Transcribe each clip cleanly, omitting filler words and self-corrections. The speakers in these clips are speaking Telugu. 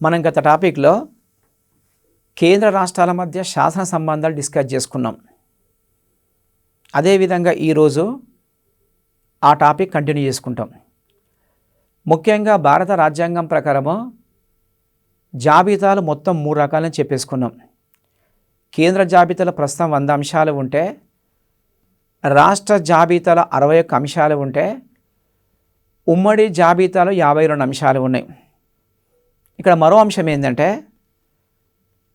మనం గత టాపిక్లో కేంద్ర రాష్ట్రాల మధ్య శాసన సంబంధాలు డిస్కస్ చేసుకున్నాం. అదేవిధంగా ఈరోజు ఆ టాపిక్ కంటిన్యూ చేసుకుంటాం. ముఖ్యంగా భారత రాజ్యాంగం ప్రకారము జాబితాలు మొత్తం 3 రకాలని చెప్పేసుకున్నాం. కేంద్ర జాబితాలో ప్రస్తుతం 100 అంశాలు ఉంటే, రాష్ట్ర జాబితాలో 61 అంశాలు ఉంటే, ఉమ్మడి జాబితాలో 52 అంశాలు ఉన్నాయి. ఇక్కడ మరో అంశం ఏంటంటే,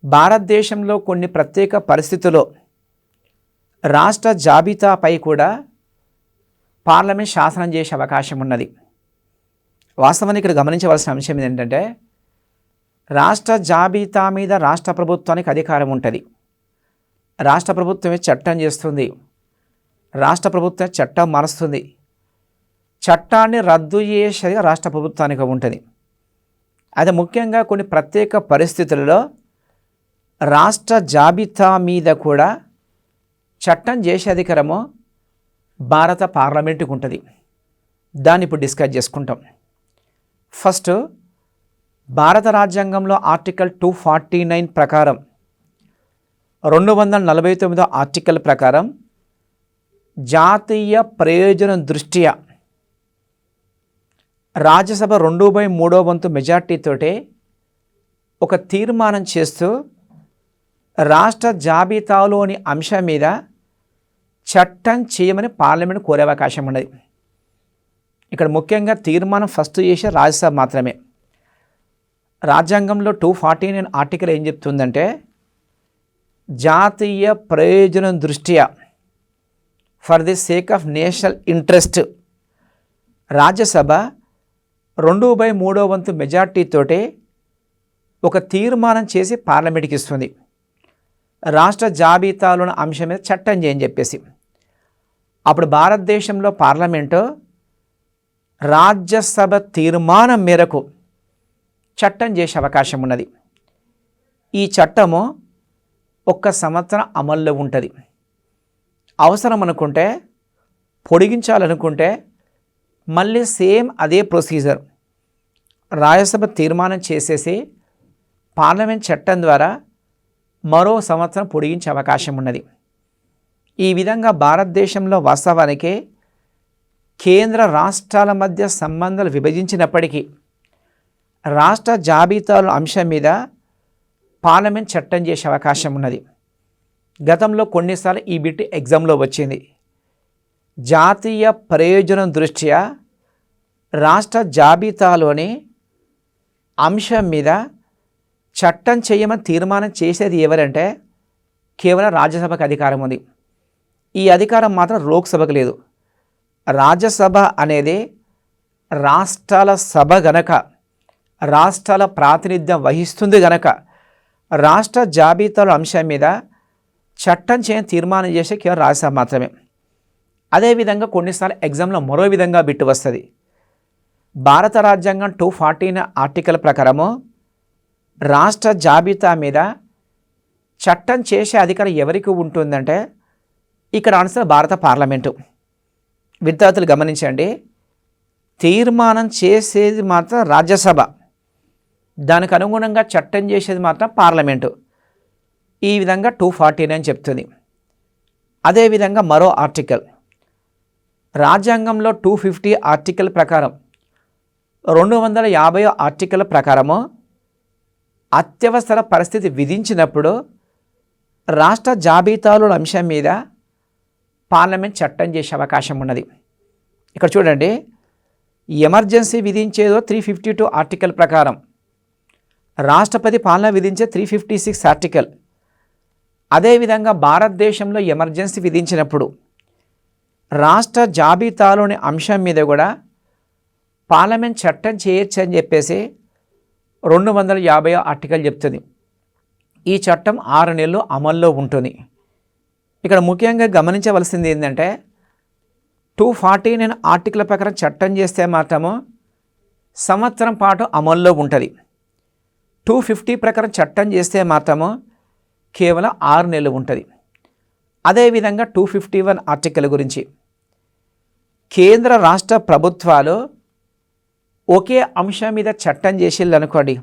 భారతదేశంలో కొన్ని ప్రత్యేక పరిస్థితుల్లో రాష్ట్ర జాబితాపై కూడా పార్లమెంట్ శాసనం చేసే అవకాశం ఉన్నది. వాస్తవానికి ఇక్కడ గమనించవలసిన అంశం ఏంటంటే, రాష్ట్ర జాబితా మీద రాష్ట్ర ప్రభుత్వానికి అధికారం ఉంటుంది. రాష్ట్ర ప్రభుత్వమే చట్టం చేస్తుంది, రాష్ట్ర ప్రభుత్వం చట్టం మారుస్తుంది, చట్టాన్ని రద్దు చేసేది రాష్ట్ర ప్రభుత్వానికి ఉంటుంది. అది ముఖ్యంగా కొన్ని ప్రత్యేక పరిస్థితులలో రాష్ట్ర జాబితా మీద కూడా చట్టం చేసే అధికారము భారత పార్లమెంటుకు ఉంటుంది. దాన్ని ఇప్పుడు డిస్కస్ చేసుకుంటాం. ఫస్ట్, భారత రాజ్యాంగంలో ఆర్టికల్ 249 ప్రకారం 249వ ఆర్టికల్ ప్రకారం జాతీయ ప్రయోజనం దృష్ట్యా రాజ్యసభ 2/3 మెజార్టీతోటే ఒక తీర్మానం చేస్తూ రాష్ట్ర జాబితాలోని అంశం మీద చట్టం చేయమని పార్లమెంట్ కోరే అవకాశం ఉన్నది. ఇక్కడ ముఖ్యంగా తీర్మానం ఫస్ట్ చేసే రాజ్యసభ మాత్రమే. రాజ్యాంగంలో 249 ఆర్టికల్ ఏం చెప్తుందంటే, జాతీయ ప్రయోజనం దృష్ట్యా for the sake of national interest Rajya Sabha 2/3 మెజార్టీతోటే ఒక తీర్మానం చేసి పార్లమెంట్కి ఇస్తుంది, రాష్ట్ర జాబితాలోని అంశం మీద చట్టం చేయని చెప్పేసి. అప్పుడు భారతదేశంలో పార్లమెంటు రాజ్యసభ తీర్మానం మేరకు చట్టం చేసే అవకాశం ఉన్నది. ఈ చట్టము 1 సంవత్సరం అమల్లో ఉంటుంది. అవసరం అనుకుంటే, పొడిగించాలనుకుంటే మళ్ళీ సేమ్ అదే ప్రొసీజర్ రాజ్యసభ తీర్మానం చేసేసి పార్లమెంట్ చట్టం ద్వారా మరో సంవత్సరం పొడిగించే అవకాశం ఉన్నది. ఈ విధంగా భారతదేశంలో వాస్తవానికి కేంద్ర రాష్ట్రాల మధ్య సంబంధాలు విభజించినప్పటికీ రాష్ట్ర జాబితాల అంశం మీద పార్లమెంట్ చట్టం చేసే అవకాశం ఉన్నది. గతంలో కొన్నిసార్లు ఈ బిట్ ఎగ్జామ్లో వచ్చింది. జాతీయ ప్రయోజనం దృష్ట్యా రాష్ట్ర జాబితాలోని అంశం మీద చట్టం చేయమని తీర్మానం చేసేది ఎవరంటే కేవలం రాజ్యసభకు అధికారం ఉంది. ఈ అధికారం మాత్రం లోక్సభకు లేదు. రాజ్యసభ అనేది రాష్ట్రాల సభ గనక, రాష్ట్రాల ప్రాతినిధ్యం వహిస్తుంది గనక రాష్ట్ర జాబితాల అంశం మీద చట్టం చేయని తీర్మానం చేసే కేవలం రాజ్యసభ మాత్రమే. అదేవిధంగా కొన్నిసార్లు ఎగ్జామ్లో మరో విధంగా బిట్టు వస్తుంది. భారత రాజ్యాంగం 249 ఆర్టికల్ ప్రకారము రాష్ట్ర జాబితా మీద చట్టం చేసే అధికారం ఎవరికి ఉంటుందంటే ఇక్కడ ఆన్సర్ భారత పార్లమెంటు. విద్యార్థులు గమనించండి, తీర్మానం చేసేది మాత్రం రాజ్యసభ, దానికి అనుగుణంగా చట్టం చేసేది మాత్రం పార్లమెంటు. ఈ విధంగా 249 చెప్తుంది. అదేవిధంగా మరో ఆర్టికల్ రాజ్యాంగంలో 250 ఆర్టికల్ ప్రకారం 250 ఆర్టికల్ ప్రకారము అత్యవసర పరిస్థితి విధించినప్పుడు రాష్ట్ర జాబితాలో అంశం మీద పార్లమెంట్ చట్టం చేసే అవకాశం ఉన్నది. ఇక్కడ చూడండి, ఎమర్జెన్సీ విధించేదో 352 ఆర్టికల్ ప్రకారం, రాష్ట్రపతి పాలన విధించే 356 ఆర్టికల్. అదేవిధంగా భారతదేశంలో ఎమర్జెన్సీ విధించినప్పుడు రాష్ట్ర జాబితాలోని అంశం మీద కూడా పార్లమెంట్ చట్టం చేయొచ్చు అని చెప్పేసి 250 ఆర్టికల్ చెప్తుంది. ఈ చట్టం 6 నెలలు అమల్లో ఉంటుంది. ఇక్కడ ముఖ్యంగా గమనించవలసింది ఏంటంటే, 249 ఆర్టికల్ ప్రకారం చట్టం చేస్తే మాత్రము సంవత్సరం పాటు అమల్లో ఉంటుంది. 250 ప్రకారం చట్టం చేస్తే మాత్రము కేవలం 6 నెలలు ఉంటుంది. అదేవిధంగా 251 ఆర్టికల్ గురించి, కేంద్ర రాష్ట్ర ప్రభుత్వాలు ఒకే అంశం మీద చట్టం చేసిల్లు అనుకోండి,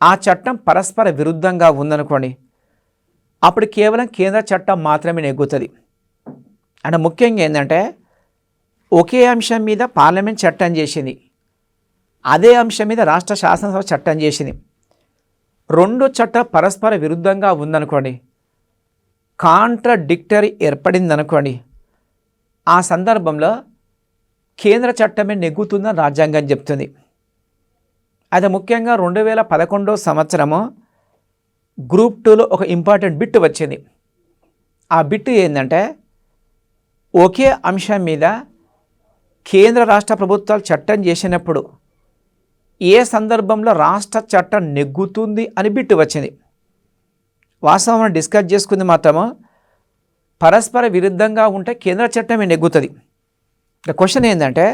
ఆ చట్టం పరస్పర విరుద్ధంగా ఉందనుకోండి, అప్పుడు కేవలం కేంద్ర చట్టం మాత్రమే నెగ్గుతుంది. అంటే ముఖ్యంగా ఏంటంటే ఒకే అంశం మీద పార్లమెంట్ చట్టం చేసింది, అదే అంశం మీద రాష్ట్ర శాసనసభ చట్టం చేసింది. రెండు చట్టాలు పరస్పర విరుద్ధంగా ఉందనుకోండి, కాంట్రడిక్టరీ ఏర్పడిందనుకోండి, ఆ సందర్భంలో కేంద్ర చట్టమే నెగ్గుతుందని రాజ్యాంగం చెప్తుంది. అయితే ముఖ్యంగా 2011 సంవత్సరము గ్రూప్ 2లో ఒక ఇంపార్టెంట్ బిట్ వచ్చింది. ఆ బిట్ ఏంటంటే ఒకే అంశం మీద కేంద్ర రాష్ట్ర ప్రభుత్వాలు చట్టం చేసినప్పుడు ఏ సందర్భంలో రాష్ట్ర చట్టం నెగ్గుతుంది అని బిట్ వచ్చింది. వాస్తవం డిస్కస్ చేసుకుంది మాత్రము పరస్పర విరుద్ధంగా ఉంటే కేంద్ర చట్టమే నెగ్గుతుంది. క్వశ్చన్ ఏంటంటే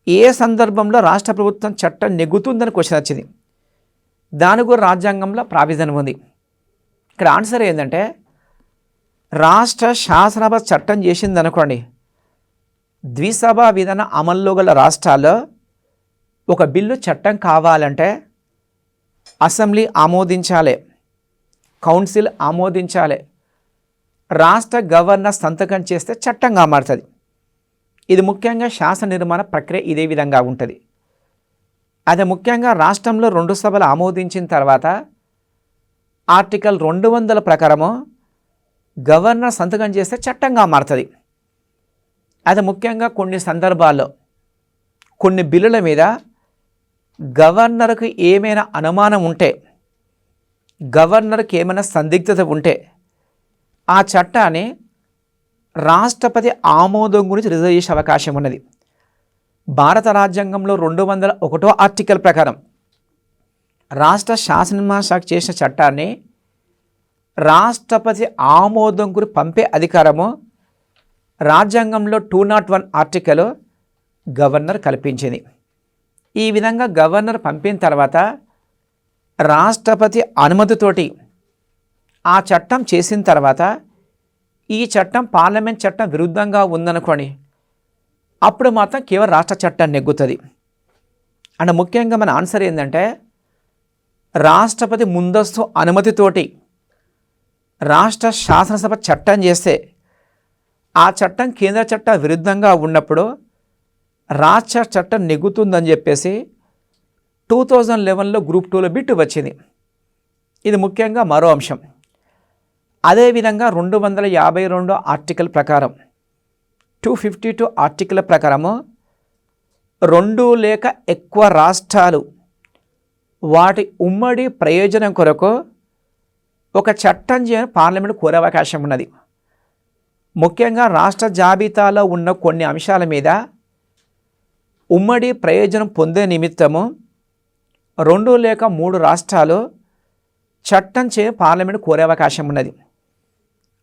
ఏ సందర్భంలో రాష్ట్ర ప్రభుత్వం చట్టం నెగ్గుతుందని క్వశ్చన్ వచ్చింది. దాని కూడా రాజ్యాంగంలో ప్రావిజన్ ఉంది. ఇక్కడ ఆన్సర్ ఏంటంటే రాష్ట్ర శాసనసభ చట్టం చేసింది అనుకోండి, ద్విసభ విధాన అమల్లో గల రాష్ట్రాల్లో ఒక బిల్లు చట్టం కావాలంటే అసెంబ్లీ ఆమోదించాలి, కౌన్సిల్ ఆమోదించాలి, రాష్ట్ర గవర్నర్ సంతకం చేస్తే చట్టంగా మారుతుంది. ఇది ముఖ్యంగా శాసన నిర్మాణ ప్రక్రియ ఇదే విధంగా ఉంటుంది. అదే ముఖ్యంగా రాష్ట్రంలో 2 సభలు ఆమోదించిన తర్వాత ఆర్టికల్ 200 ప్రకారము గవర్నర్ సంతకం చేస్తే చట్టంగా మారుతుంది. అది ముఖ్యంగా కొన్ని సందర్భాల్లో కొన్ని బిల్లుల మీద గవర్నర్కు ఏమైనా అనుమానం ఉంటే, గవర్నర్కి ఏమైనా సందిగ్ధత ఉంటే ఆ చట్టాన్ని రాష్ట్రపతి ఆమోదం గురించి రిజర్వ్ చేసే అవకాశం ఉన్నది. భారత రాజ్యాంగంలో 201వ ఆర్టికల్ ప్రకారం రాష్ట్ర శాసననిర్మాణ శాఖ చేసిన చట్టాన్ని రాష్ట్రపతి ఆమోదం గురించి పంపే అధికారము రాజ్యాంగంలో 201 ఆర్టికల్ గవర్నర్ కల్పించింది. ఈ విధంగా గవర్నర్ పంపిన తర్వాత రాష్ట్రపతి అనుమతితోటి ఆ చట్టం చేసిన తర్వాత ఈ చట్టం పార్లమెంట్ చట్టం విరుద్ధంగా ఉందనుకోండి, అప్పుడు మాత్రం కేవలం రాష్ట్ర చట్టం నెగ్గుతుంది. అంటే ముఖ్యంగా మన ఆన్సర్ ఏంటంటే రాష్ట్రపతి ముందస్తు అనుమతితోటి రాష్ట్ర శాసనసభ చట్టం చేస్తే ఆ చట్టం కేంద్ర చట్టం విరుద్ధంగా ఉన్నప్పుడు రాష్ట్ర చట్టం నెగ్గుతుందని చెప్పేసి 2011లో గ్రూప్ 2లో బిట్ వచ్చింది. ఇది ముఖ్యంగా మరో అంశం. అదేవిధంగా 252 ఆర్టికల్ ప్రకారం 252 ఆర్టికల్ ప్రకారము 2 లేక ఎక్కువ రాష్ట్రాలు వాటి ఉమ్మడి ప్రయోజనం కొరకు ఒక చట్టం చేయని పార్లమెంట్ కోరే అవకాశం ఉన్నది. ముఖ్యంగా రాష్ట్ర జాబితాలో ఉన్న కొన్ని అంశాల మీద ఉమ్మడి ప్రయోజనం పొందే నిమిత్తము 2 లేక 3 రాష్ట్రాలు చట్టం చేయని పార్లమెంట్ కోరే అవకాశం ఉన్నది.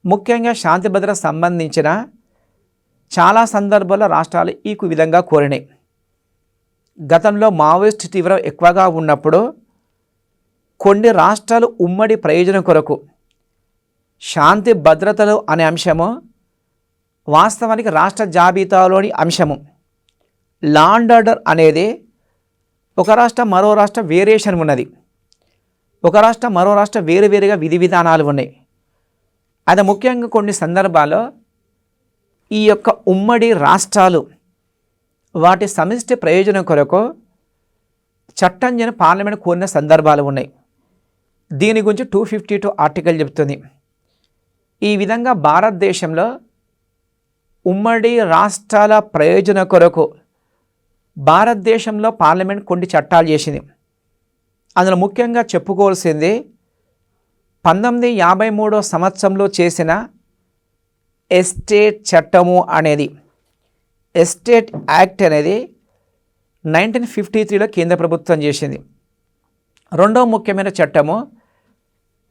ముఖ్యంగా శాంతి భద్రతకు సంబంధించిన చాలా సందర్భాల్లో రాష్ట్రాలు ఈ విధంగా కోరినాయి. గతంలో మావోయిస్ట్ తీవ్రం ఎక్కువగా ఉన్నప్పుడు కొన్ని రాష్ట్రాలు ఉమ్మడి ప్రయోజనం కొరకు శాంతి భద్రతలు అనే అంశము వాస్తవానికి రాష్ట్ర జాబితాలోని అంశము. లా అండ్ ఆర్డర్ అనేది ఒక రాష్ట్రం మరో రాష్ట్రం వేరియేషన్ ఉన్నది, ఒక రాష్ట్రం మరో రాష్ట్రం వేరువేరుగా విధి విధానాలు ఉన్నాయి. అది ముఖ్యంగా కొన్ని సందర్భాల్లో ఈ యొక్క ఉమ్మడి రాష్ట్రాలు వాటి సమిష్టి ప్రయోజనం కొరకు చట్టం చేయని పార్లమెంట్ కోరిన సందర్భాలు ఉన్నాయి. దీని గురించి 252 ఆర్టికల్ చెబుతుంది. ఈ విధంగా భారతదేశంలో ఉమ్మడి రాష్ట్రాల ప్రయోజన కొరకు భారతదేశంలో పార్లమెంట్ కొన్ని చట్టాలు చేసింది. అందులో ముఖ్యంగా చెప్పుకోవాల్సింది 1953 సంవత్సరంలో చేసిన ఎస్టేట్ చట్టము అనేది, ఎస్టేట్ యాక్ట్ అనేది 1953లో కేంద్ర ప్రభుత్వం చేసింది. రెండవ ముఖ్యమైన చట్టము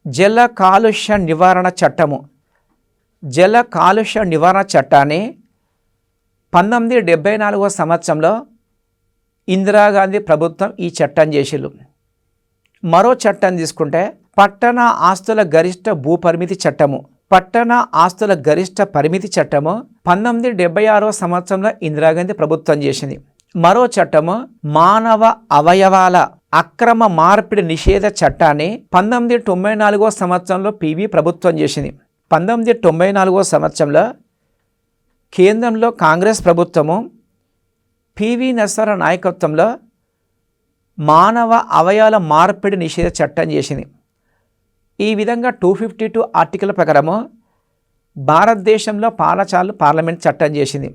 జల కాలుష్య నివారణ చట్టము. జల కాలుష్య నివారణ చట్టాన్ని 1974 సంవత్సరంలో ఇందిరాగాంధీ ప్రభుత్వం ఈ చట్టం చేసిళ్ళు. మరో చట్టం తీసుకుంటే పట్టణ ఆస్తుల గరిష్ట భూపరిమితి చట్టము. పట్టణ ఆస్తుల గరిష్ట పరిమితి చట్టము 1976 సంవత్సరంలో ఇందిరాగాంధీ ప్రభుత్వం చేసింది. మరో చట్టము మానవ అవయవాల అక్రమ మార్పిడి నిషేధ చట్టాన్ని 1994 సంవత్సరంలో పివి ప్రభుత్వం చేసింది. 1994 సంవత్సరంలో కేంద్రంలో కాంగ్రెస్ ప్రభుత్వము పివి నరసింహారావు నాయకత్వంలో మానవ అవయవాల మార్పిడి నిషేధ చట్టం చేసింది. ఈ విధంగా 252 ఆర్టికల్ ప్రకారము భారతదేశంలో పార్లమెంట్ చట్టం చేసింది.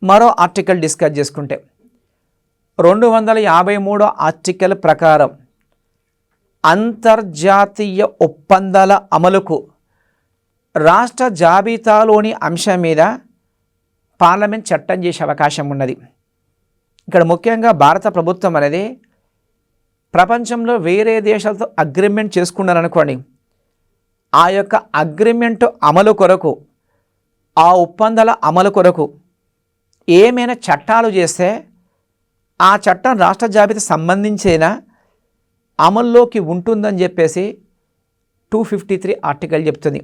మరో ఆర్టికల్ డిస్కస్ చేసుకుంటే 253 ఆర్టికల్ ప్రకారం అంతర్జాతీయ ఒప్పందాల అమలుకు రాష్ట్ర జాబితాలోని అంశం మీద పార్లమెంట్ చట్టం చేసే అవకాశం ఉన్నది. ఇక్కడ ముఖ్యంగా భారత ప్రభుత్వం అనేది ప్రపంచంలో వేరే దేశాలతో అగ్రిమెంట్ చేసుకున్నారనుకోండి, ఆ యొక్క అగ్రిమెంట్ అమలు కొరకు, ఆ ఒప్పందాల అమలు కొరకు ఏమైనా చట్టాలు చేస్తే ఆ చట్టం రాష్ట్ర జాబితా సంబంధించిన అమల్లోకి ఉంటుందని చెప్పేసి 253 ఆర్టికల్ చెప్తుంది.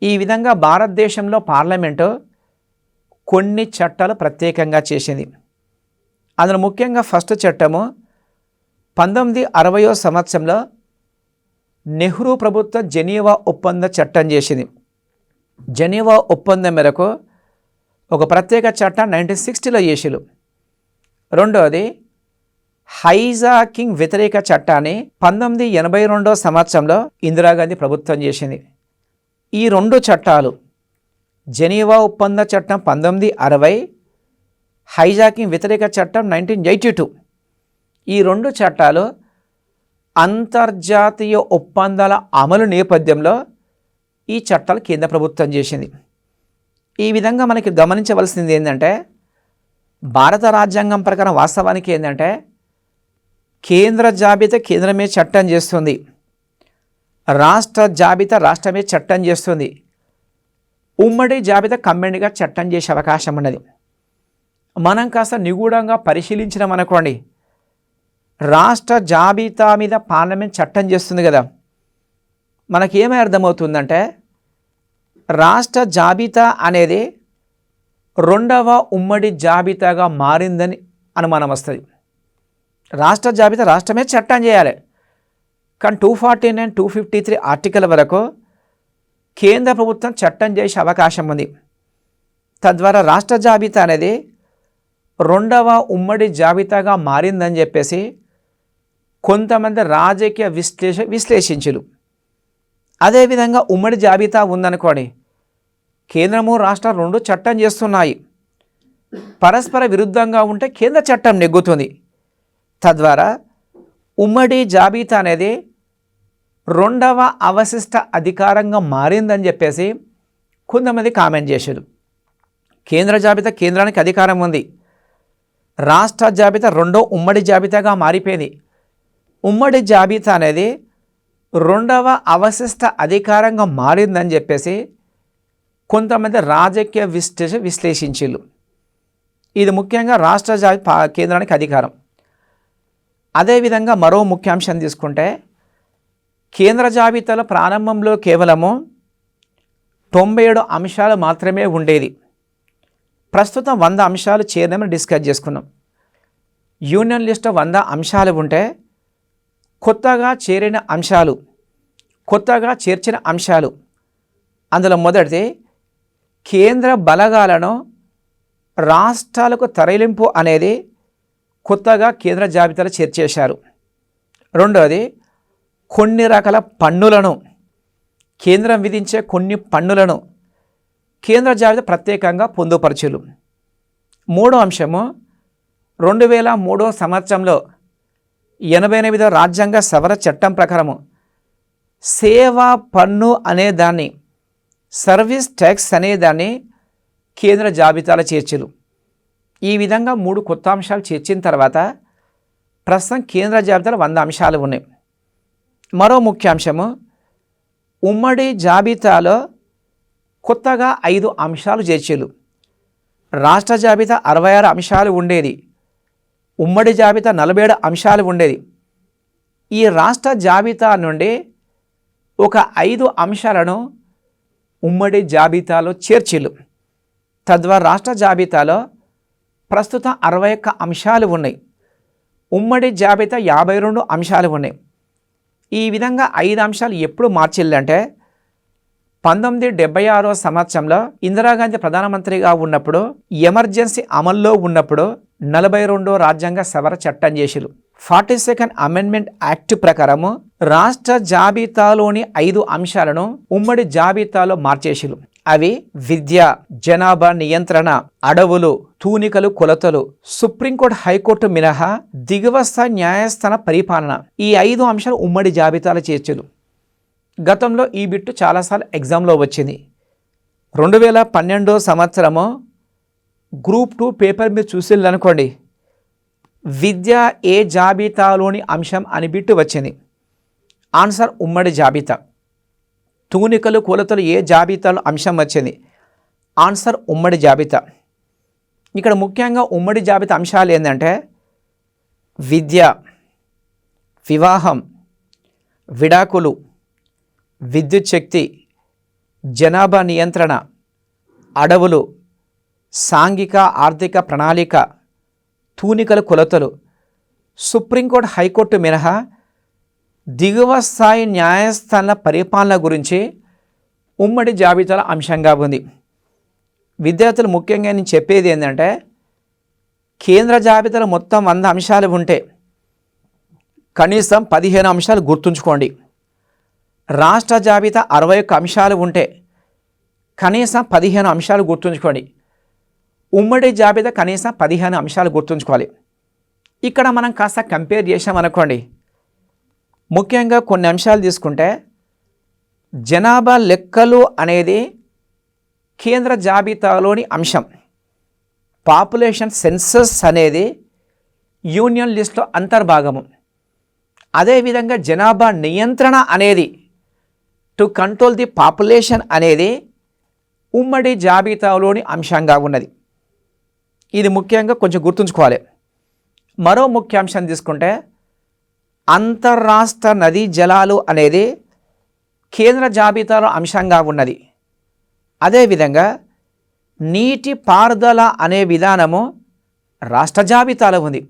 ఈ విధంగా భారతదేశంలో పార్లమెంటు కొన్ని చట్టాలు ప్రత్యేకంగా చేసింది. అందులో ముఖ్యంగా ఫస్ట్ చట్టము 1960వ సంవత్సరంలో నెహ్రూ ప్రభుత్వం జెనీవా ఒప్పంద చట్టం చేసింది. జెనీవా ఒప్పందం మేరకు ఒక ప్రత్యేక చట్టం 1960లో చేసిరు. రెండవది హైజాకింగ్ వ్యతిరేక చట్టాన్ని 1982వ సంవత్సరంలో ఇందిరాగాంధీ ప్రభుత్వం చేసింది. ఈ రెండు చట్టాలు జెనీవా ఒప్పంద చట్టం 1960, హైజాకింగ్ వ్యతిరేక చట్టం 1982, ఈ రెండు చట్టాలు అంతర్జాతీయ ఒప్పందాల అమలు నేపథ్యంలో ఈ చట్టాలు కేంద్ర ప్రభుత్వం చేసింది. ఈ విధంగా మనకి గమనించవలసింది ఏంటంటే, భారత రాజ్యాంగం ప్రకారం వాస్తవానికి ఏంటంటే కేంద్ర జాబితా కేంద్రమే చట్టం చేస్తుంది, రాష్ట్ర జాబితా రాష్ట్రమే చట్టం చేస్తుంది, ఉమ్మడి జాబితా కంబైన్డ్గా చట్టం చేసే అవకాశం ఉన్నది. మనం కాస్త నిగూఢంగా పరిశీలించినామనుకోండి, రాష్ట్ర జాబితా మీద పార్లమెంట్ చట్టం చేస్తుంది కదా, మనకేమీ అర్థమవుతుందంటే రాష్ట్ర జాబితా అనేది రెండవ ఉమ్మడి జాబితాగా మారిందని అనుమానం వస్తుంది. రాష్ట్ర జాబితా రాష్ట్రమే చట్టం చేయాలి, కానీ 249, 253 ఆర్టికల్ వరకు కేంద్ర ప్రభుత్వం చట్టం చేసే అవకాశం ఉంది. తద్వారా రాష్ట్ర జాబితా అనేది రెండవ ఉమ్మడి జాబితాగా మారిందని చెప్పేసి కొంతమంది రాజకీయ విశ్లేషించులు. అదేవిధంగా ఉమ్మడి జాబితా ఉందనుకోండి, కేంద్రము రాష్ట్రం రెండు చట్టం చేస్తున్నాయి, పరస్పర విరుద్ధంగా ఉంటే కేంద్ర చట్టం నెగ్గుతుంది. తద్వారా ఉమ్మడి జాబితా అనేది రెండవ అవశిష్ట అధికారంగా మారిందని చెప్పేసి కొంతమంది కామెంట్ చేశారు. కేంద్ర జాబితా కేంద్రానికి అధికారం ఉంది, రాష్ట్ర జాబితా రెండో ఉమ్మడి జాబితాగా మారిపోయింది. ఉమ్మడి జాబితా అనేది రెండవ అవశిష్ట అధికారంగా మారిందని చెప్పేసి కొంతమంది రాజకీయ విశ్లేషించారు. ఇది ముఖ్యంగా రాష్ట్ర జాబితా కేంద్రానికి అధికారం. అదేవిధంగా మరో ముఖ్యాంశం తీసుకుంటే, కేంద్ర జాబితాలో ప్రారంభంలో కేవలము 97 అంశాలు మాత్రమే ఉండేది. ప్రస్తుతం 100 అంశాలు చేరమని డిస్కస్ చేసుకున్నాం. యూనియన్ లిస్ట్లో 100 అంశాలు ఉంటే కొత్తగా చేర్చిన అంశాలు అందులో మొదటిది కేంద్ర బలగాలను రాష్ట్రాలకు తరలింపు అనేది కొత్తగా కేంద్ర జాబితాలో చేర్చేశారు. రెండవది కొన్ని రకాల పన్నులను, కేంద్రం విధించే కొన్ని పన్నులను కేంద్ర జాబితా ప్రత్యేకంగా పొందుపరచులు. మూడో అంశము 2003 సంవత్సరంలో 88వ రాజ్యాంగ సవరణ చట్టం ప్రకారము సేవా పన్ను అనేదాన్ని, సర్వీస్ ట్యాక్స్ అనేదాన్ని కేంద్ర జాబితాలో చేర్చులు. ఈ విధంగా 3 కొత్త అంశాలు చేర్చిన తర్వాత ప్రస్తుతం కేంద్ర జాబితాలో 100 అంశాలు ఉన్నాయి. మరో ముఖ్యాంశము, ఉమ్మడి జాబితాలో కొత్తగా 5 అంశాలు చేర్చులు. రాష్ట్ర జాబితా 66 అంశాలు ఉండేది, ఉమ్మడి జాబితా 47 అంశాలు ఉండేది. ఈ రాష్ట్ర జాబితా నుండి ఒక 5 అంశాలను ఉమ్మడి జాబితాలో చేర్చిలు. తద్వారా రాష్ట్ర జాబితాలో ప్రస్తుతం 61 అంశాలు ఉన్నాయి. ఉమ్మడి జాబితా 52 అంశాలు ఉన్నాయి. ఈ విధంగా 5 అంశాలు ఎప్పుడు మార్చిల్లంటే 1976 సంవత్సరంలో ఇందిరాగాంధీ ప్రధానమంత్రిగా ఉన్నప్పుడు ఎమర్జెన్సీ అమల్లో ఉన్నప్పుడు 42 రాజ్యాంగ సవరణ చట్టం చేసిరు. 42nd అమెండ్మెంట్ యాక్ట్ ప్రకారము రాష్ట్ర జాబితాలోని 5 అంశాలను ఉమ్మడి జాబితాలో మార్చేసిరు. అవి విద్య, జనాభా నియంత్రణ, అడవులు, తూనికలు, కొలతలు, సుప్రీంకోర్టు, హైకోర్టు మినహా దిగువ స్థాయి న్యాయస్థాన పరిపాలన. ఈ 5 అంశాలు ఉమ్మడి జాబితాలో చేర్చారు. గతంలో ఈ బిట్టు చాలాసార్లు ఎగ్జామ్లో వచ్చింది. 2012 సంవత్సరము గ్రూప్ 2 పేపర్ మీరు చూసిల్లనుకోండి, విద్య ఏ జాబితాలోని అంశం అని బిట్టు వచ్చింది. ఆన్సర్ ఉమ్మడి జాబితా. తూనికలు, కొలతలు ఏ జాబితాలో అంశం వచ్చింది. ఆన్సర్ ఉమ్మడి జాబితా. ఇక్కడ ముఖ్యంగా ఉమ్మడి జాబితా అంశాలు ఏంటంటే విద్య, వివాహం, విడాకులు, విద్యుత్ శక్తి, జనాభా నియంత్రణ, అడవులు, సాంఘిక ఆర్థిక ప్రణాళిక, తూనికల కొలతలు. సుప్రీంకోర్టు, హైకోర్టు మినహా దిగువ స్థాయి న్యాయస్థానాల పరిపాలన గురించి ఉమ్మడి జాబితాల అంశంగా ఉంది. విద్యార్థులు ముఖ్యంగా నేను చెప్పేది ఏంటంటే కేంద్ర జాబితాలో మొత్తం 100 అంశాలు ఉంటే కనీసం 15 అంశాలు గుర్తుంచుకోండి. రాష్ట్ర జాబితా 61 అంశాలు ఉంటే కనీసం 15 అంశాలు గుర్తుంచుకోండి. ఉమ్మడి జాబితా కనీసం 15 అంశాలు గుర్తుంచుకోవాలి. ఇక్కడ మనం కాస్త కంపేర్ చేసామనుకోండి, ముఖ్యంగా కొన్ని అంశాలు తీసుకుంటే జనాభా లెక్కలు అనేది కేంద్ర జాబితాలోని అంశం. పాపులేషన్ సెన్సస్ అనేది యూనియన్ లిస్ట్లో అంతర్భాగము. అదేవిధంగా జనాభా నియంత్రణ అనేది టు కంట్రోల్ ది పాపులేషన్ అనేది ఉమ్మడి జాబితాలోని అంశంగా ఉన్నది. ఇది ముఖ్యంగా కొంచెం గుర్తుంచుకోవాలి. మరో ముఖ్య అంశం తీసుకుంటే అంతర్రాష్ట్ర నదీ జలాలు అనేది కేంద్ర జాబితాలో అంశంగా ఉన్నది. అదేవిధంగా నీటి పారుదల అనే విధానము రాష్ట్ర జాబితాలో ఉంది.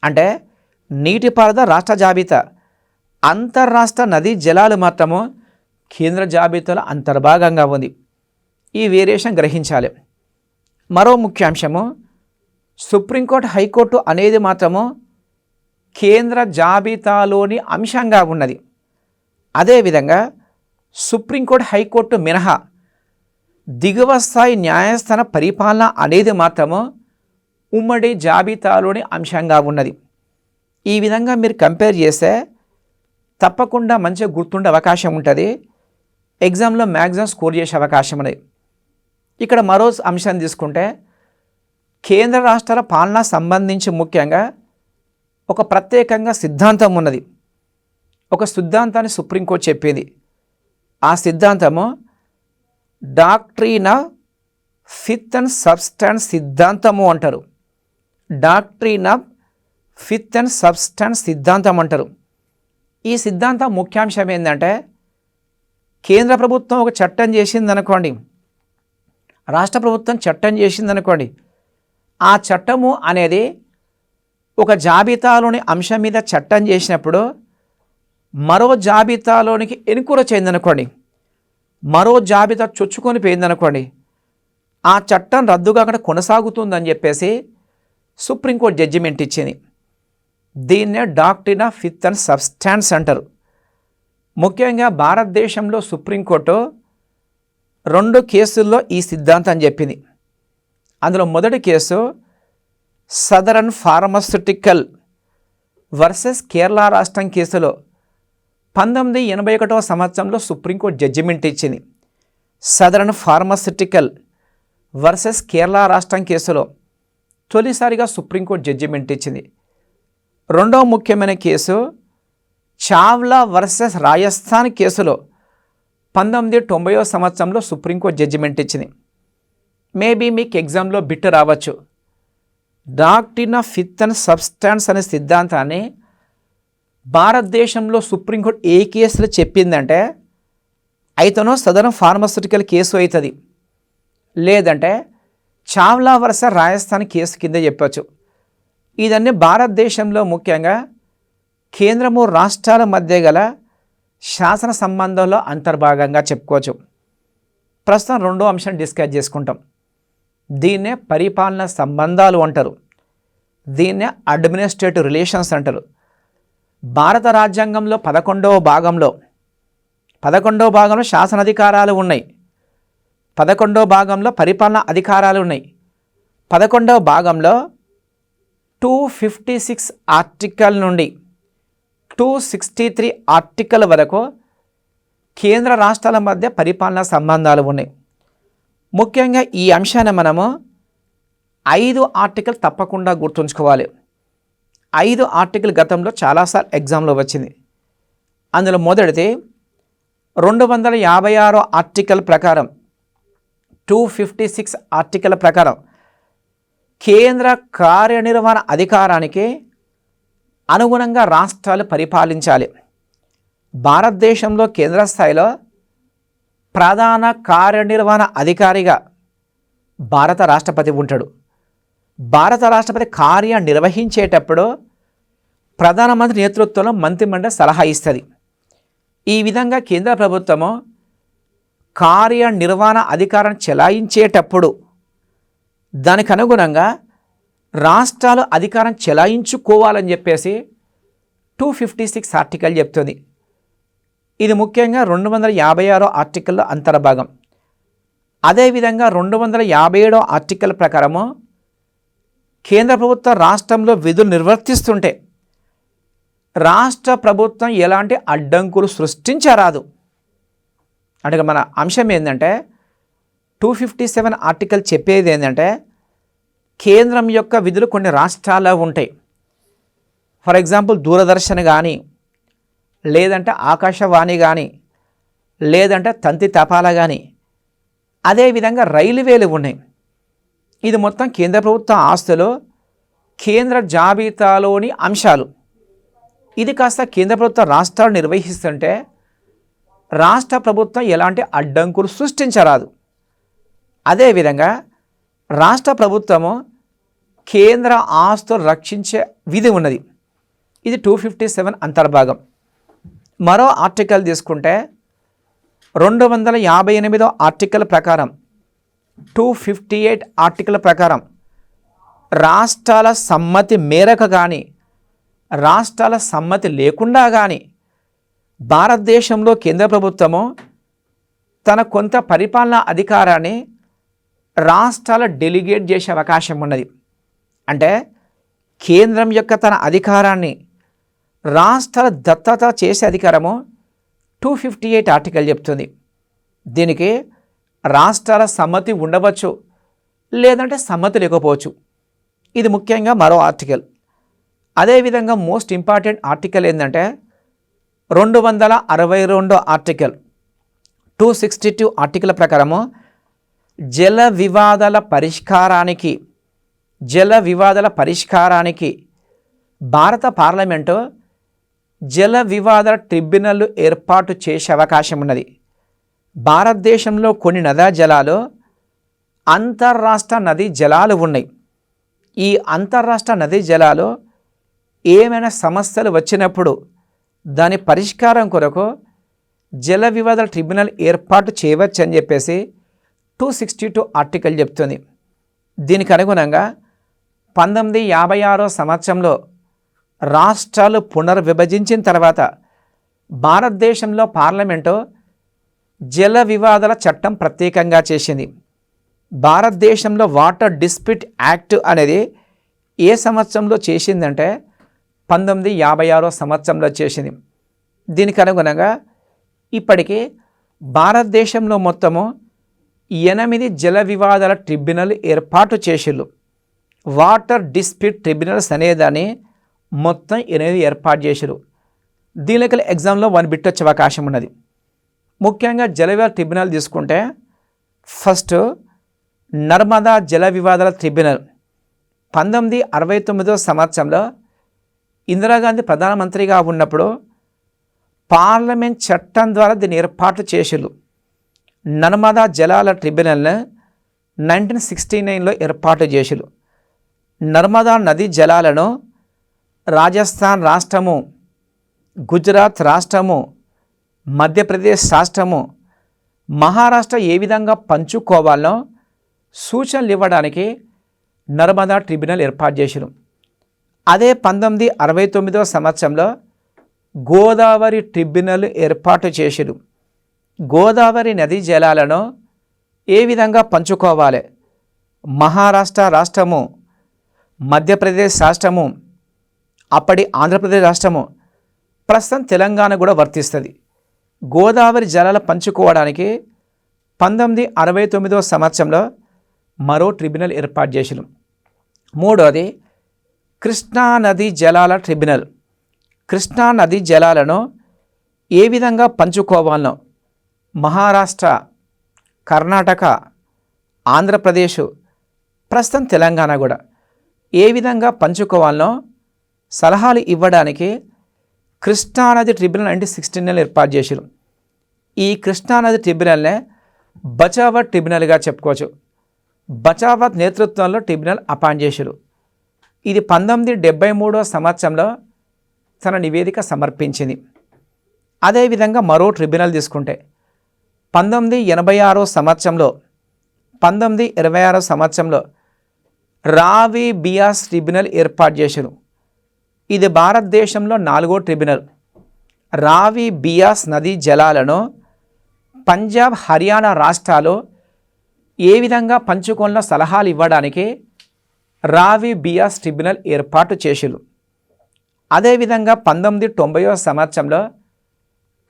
అంటే నీటిపారుదల రాష్ట్ర జాబితా, అంతర్రాష్ట్ర నదీ జలాలు మాత్రము కేంద్ర జాబితాలో అంతర్భాగంగా ఉంది. ఈ వేరియేషన్ గ్రహించాలి. మరో ముఖ్యాంశము సుప్రీంకోర్టు, హైకోర్టు అనేది మాత్రము కేంద్ర జాబితాలోని అంశంగా ఉన్నది. అదేవిధంగా సుప్రీంకోర్టు, హైకోర్టు మినహా దిగువ స్థాయి న్యాయస్థాన పరిపాలన అనేది మాత్రము ఉమ్మడి జాబితాలోని అంశంగా ఉన్నది. ఈ విధంగా మీరు కంపేర్ చేస్తే తప్పకుండా మంచిగా గుర్తుండే అవకాశం ఉంటుంది. ఎగ్జామ్లో మ్యాక్సిమం స్కోర్ చేసే అవకాశం ఉన్నది. ఇక్కడ మరో అంశం తీసుకుంటే కేంద్ర రాష్ట్రాల పాలన సంబంధించి ముఖ్యంగా ఒక ప్రత్యేకంగా సిద్ధాంతం ఉన్నది. ఒక సిద్ధాంతాన్ని సుప్రీంకోర్టు చెప్పింది. ఆ సిద్ధాంతము డాక్ట్రిన్ ఆఫ్ ఫిత్ అండ్ సబ్స్టాన్స్ సిద్ధాంతము అంటారు. డాక్ట్రిన్ ఆఫ్ ఫిత్ అండ్ సబ్స్టాన్స్ సిద్ధాంతం అంటారు. ఈ సిద్ధాంతం ముఖ్యాంశం ఏంటంటే కేంద్ర ప్రభుత్వం ఒక చట్టం చేసిందనుకోండి, రాష్ట్ర ప్రభుత్వం చట్టం చేసిందనుకోండి, ఆ చట్టము అనేది ఒక జాబితాలోని అంశం మీద చట్టం చేసినప్పుడు మరో జాబితాలోనికి ఎన్కూర చేయిందనుకోండి, మరో జాబితా చొచ్చుకొని పోయిందనుకోండి, ఆ చట్టం రద్దుగా అక్కడ కొనసాగుతుందని చెప్పేసి సుప్రీంకోర్టు జడ్జిమెంట్ ఇచ్చింది. దీన్నే డాక్ట్రిన్ ఆఫ్ ఫిత్ అండ్ సబ్స్టాన్స్ అంటారు. ముఖ్యంగా భారతదేశంలో సుప్రీంకోర్టు 2 కేసుల్లో ఈ సిద్ధాంతం చెప్పింది. అందులో మొదటి case southern pharmaceutical versus Kerala రాష్ట్రం కేసులో 1981 సంవత్సరంలో సుప్రీంకోర్టు జడ్జిమెంట్ ఇచ్చింది. సదరన్ ఫార్మాస్యూటికల్ వర్సెస్ కేరళ రాష్ట్రం కేసులో తొలిసారిగా సుప్రీంకోర్టు జడ్జిమెంట్ ఇచ్చింది. రెండవ ముఖ్యమైన కేసు చావ్లా వర్సెస్ రాజస్థాన్ కేసులో 1990 సంవత్సరంలో సుప్రీంకోర్టు జడ్జిమెంట్ ఇచ్చింది. మేబీ మీకు ఎగ్జామ్లో బిట్ రావచ్చు. డాక్ట్రిన్ ఆఫ్ ఫిత్ అండ్ సబ్స్టాన్స్ అనే సిద్ధాంతాన్ని భారతదేశంలో సుప్రీంకోర్టు ఏ కేసులో చెప్పిందంటే అయితేనో సదరన్ ఫార్మాస్యూటికల్ కేసు అవుతుంది, లేదంటే చావ్లా వర్సెస్ రాజస్థాన్ కేసు కింద చెప్పచ్చు. ఇదన్నీ భారతదేశంలో ముఖ్యంగా కేంద్రము రాష్ట్రాల మధ్య గల శాసన సంబంధంలో అంతర్భాగంగా చెప్పుకోవచ్చు. ప్రస్తుతం రెండో అంశం డిస్కస్ చేసుకుంటాం. దీన్నే పరిపాలన సంబంధాలు అంటారు. దీన్నే అడ్మినిస్ట్రేటివ్ రిలేషన్స్ అంటారు. భారత రాజ్యాంగంలో 11వ భాగంలో శాసనాధికారాలు ఉన్నాయి. 11వ భాగంలో పరిపాలన అధికారాలు ఉన్నాయి. 11వ భాగంలో 256 ఆర్టికల్ నుండి 263 ఆర్టికల్ వరకు కేంద్ర రాష్ట్రాల మధ్య పరిపాలనా సంబంధాలు ఉన్నాయి. ముఖ్యంగా ఈ అంశాన్ని మనము 5 ఆర్టికల్ తప్పకుండా గుర్తుంచుకోవాలి. 5 ఆర్టికల్ గతంలో చాలాసార్లు ఎగ్జామ్లో వచ్చింది. అందులో మొదటిది 256 ఆర్టికల్ ప్రకారం 256 ఆర్టికల్ ప్రకారం కేంద్ర కార్యనిర్వహణ అధికారానికి అనుగుణంగా రాష్ట్రాలు పరిపాలించాలి. భారతదేశంలో కేంద్ర స్థాయిలో ప్రధాన కార్యనిర్వహణ అధికారిగా భారత రాష్ట్రపతి ఉంటాడు. భారత రాష్ట్రపతి కార్యనిర్వహించేటప్పుడు ప్రధానమంత్రి నేతృత్వంలో మంత్రిమండలి సలహా ఇస్తుంది. ఈ విధంగా కేంద్ర ప్రభుత్వము కార్యనిర్వహణ అధికారం చెలాయించేటప్పుడు దానికి అనుగుణంగా రాష్ట్రాలు అధికారం చెలాయించుకోవాలని చెప్పేసి 256 ఆర్టికల్ చెప్తుంది. ఇది ముఖ్యంగా 256 ఆర్టికల్లో అంతర్భాగం. అదేవిధంగా 257 ఆర్టికల్ ప్రకారము కేంద్ర ప్రభుత్వం రాష్ట్రంలో విధులు నిర్వర్తిస్తుంటే రాష్ట్ర ప్రభుత్వం ఎలాంటి అడ్డంకులు సృష్టించరాదు. అంటే మన అంశం ఏంటంటే 257 ఆర్టికల్ చెప్పేది ఏంటంటే కేంద్రం యొక్క విధులు కొన్ని రాష్ట్రాల్లో ఉంటాయి. ఫర్ ఎగ్జాంపుల్ దూరదర్శన్ కానీ, లేదంటే ఆకాశవాణి కానీ, లేదంటే తంతి తపాలా కానీ, అదేవిధంగా రైల్వేలు ఉన్నాయి. ఇది మొత్తం కేంద్ర ప్రభుత్వ ఆస్తులు, కేంద్ర జాబితాలోని అంశాలు. ఇది కాస్త కేంద్ర ప్రభుత్వ రాష్ట్రాలు నిర్వహిస్తుంటే రాష్ట్ర ప్రభుత్వం ఎలాంటి అడ్డంకులు సృష్టించరాదు. అదేవిధంగా రాష్ట్ర ప్రభుత్వము కేంద్ర ఆస్తులు రక్షించే విధి ఉన్నది. ఇది 257 అంతర్భాగం. మరో ఆర్టికల్ తీసుకుంటే 258 ఆర్టికల్ ప్రకారం 258 ఆర్టికల్ ప్రకారం రాష్ట్రాల సమ్మతి మేరకు కానీ రాష్ట్రాల సమ్మతి లేకుండా కానీ భారతదేశంలో కేంద్ర ప్రభుత్వము తన కొంత పరిపాలనా అధికారాన్ని రాష్ట్రాల డెలిగేట్ చేసే అవకాశం ఉన్నది. అంటే కేంద్రం యొక్క తన అధికారాన్ని రాష్ట్రాల దత్తత చేసే అధికారము 258 ఆర్టికల్ చెప్తుంది. దీనికి రాష్ట్రాల సమ్మతి ఉండవచ్చు, లేదంటే సమ్మతి లేకపోవచ్చు. ఇది ముఖ్యంగా మరో ఆర్టికల్. అదేవిధంగా మోస్ట్ ఇంపార్టెంట్ ఆర్టికల్ ఏంటంటే 262 ఆర్టికల్ 262 ఆర్టికల్ ప్రకారము జల వివాదాల పరిష్కారానికి భారత పార్లమెంటు జల వివాదాల ట్రిబ్యునల్ ఏర్పాటు చేసే అవకాశం ఉన్నది. భారతదేశంలో కొన్ని నదా జలాలు అంతర్రాష్ట్ర నదీ జలాలు ఉన్నాయి. ఈ అంతర్రాష్ట్ర నదీ జలాలు ఏమైనా సమస్యలు వచ్చినప్పుడు దాని పరిష్కారం కొరకు జల వివాదాల ట్రిబ్యునల్ ఏర్పాటు చేయవచ్చు అని చెప్పేసి 262 ఆర్టికల్ చెప్తుంది. దీనికి అనుగుణంగా 1956 సంవత్సరంలో రాష్ట్రాలు పునర్విభజించిన తర్వాత భారతదేశంలో పార్లమెంటు జల వివాదాల చట్టం ప్రత్యేకంగా చేసింది. భారతదేశంలో వాటర్ డిస్ప్యూట్ యాక్ట్ అనేది ఏ సంవత్సరంలో చేసిందంటే 1956 సంవత్సరంలో చేసింది. దీనికి అనుగుణంగా ఇప్పటికీ భారతదేశంలో మొత్తము 8 జల వివాదాల ట్రిబ్యునల్ ఏర్పాటు చేసిళ్ళు. వాటర్ డిస్ప్యూట్ ట్రిబ్యునల్స్ అనేదాన్ని మొత్తం 8 ఏర్పాటు చేసిరు. దీనికి ఎగ్జామ్లో 1 బిట్ వచ్చే అవకాశం ఉన్నది. ముఖ్యంగా జల వివాద ట్రిబ్యునల్ తీసుకుంటే ఫస్ట్ నర్మదా జల వివాదాల ట్రిబ్యునల్ 1969 సంవత్సరంలో ఇందిరాగాంధీ ప్రధానమంత్రిగా ఉన్నప్పుడు పార్లమెంట్ చట్టం ద్వారా దీన్ని ఏర్పాటు చేసిళ్ళు. నర్మదా జలాల ట్రిబ్యునల్ని 1969లో ఏర్పాటు చేసిళ్ళు. నర్మదా నదీ జలాలను రాజస్థాన్ రాష్ట్రము, గుజరాత్ రాష్ట్రము, మధ్యప్రదేశ్ రాష్ట్రము, మహారాష్ట్ర ఏ విధంగా పంచుకోవాలో సూచనలు ఇవ్వడానికి నర్మదా ట్రిబ్యునల్ ఏర్పాటు చేశారు. అదే 1969 సంవత్సరంలో గోదావరి ట్రిబ్యునల్ ఏర్పాటు చేశారు. గోదావరి నదీ జలాలను ఏ విధంగా పంచుకోవాలి, మహారాష్ట్ర రాష్ట్రము, మధ్యప్రదేశ్ రాష్ట్రము, అప్పటి ఆంధ్రప్రదేశ్ రాష్ట్రము, ప్రస్తుతం తెలంగాణ కూడా వర్తిస్తుంది. గోదావరి జలాలు పంచుకోవడానికి 1969 సంవత్సరంలో మరో ట్రిబ్యునల్ ఏర్పాటు చేశారు. మూడోది కృష్ణా నదీ జలాల ట్రిబ్యునల్. కృష్ణా నదీ జలాలను ఏ విధంగా పంచుకోవాలనో మహారాష్ట్ర, కర్ణాటక, ఆంధ్రప్రదేశ్, ప్రస్తుతం తెలంగాణ కూడా ఏ విధంగా పంచుకోవాలనో సలహాలు ఇవ్వడానికి కృష్ణానది ట్రిబ్యునల్ 1969 ఏర్పాటు చేశారు. ఈ కృష్ణానది ట్రిబ్యునల్నే బచావత్ ట్రిబ్యునల్గా చెప్పుకోవచ్చు. బచావత్ నేతృత్వంలో ట్రిబ్యునల్ అపాయింట్ చేశారు. ఇది 1973 సంవత్సరంలో తన నివేదిక సమర్పించింది. అదేవిధంగా మరో ట్రిబ్యునల్ తీసుకుంటే 1986 సంవత్సరంలో 1926 సంవత్సరంలో రావి బియాస్ ట్రిబ్యునల్ ఏర్పాటు చేశారు. ఇది భారతదేశంలో 4వ ట్రిబ్యునల్. రావి బియాస్ నదీ జలాలను పంజాబ్, హర్యానా రాష్ట్రాలు ఏ విధంగా పంచుకోవాలో సలహాలు ఇవ్వడానికి రావి బియాస్ ట్రిబ్యునల్ ఏర్పాటు చేశారు. అదేవిధంగా 1990 సంవత్సరంలో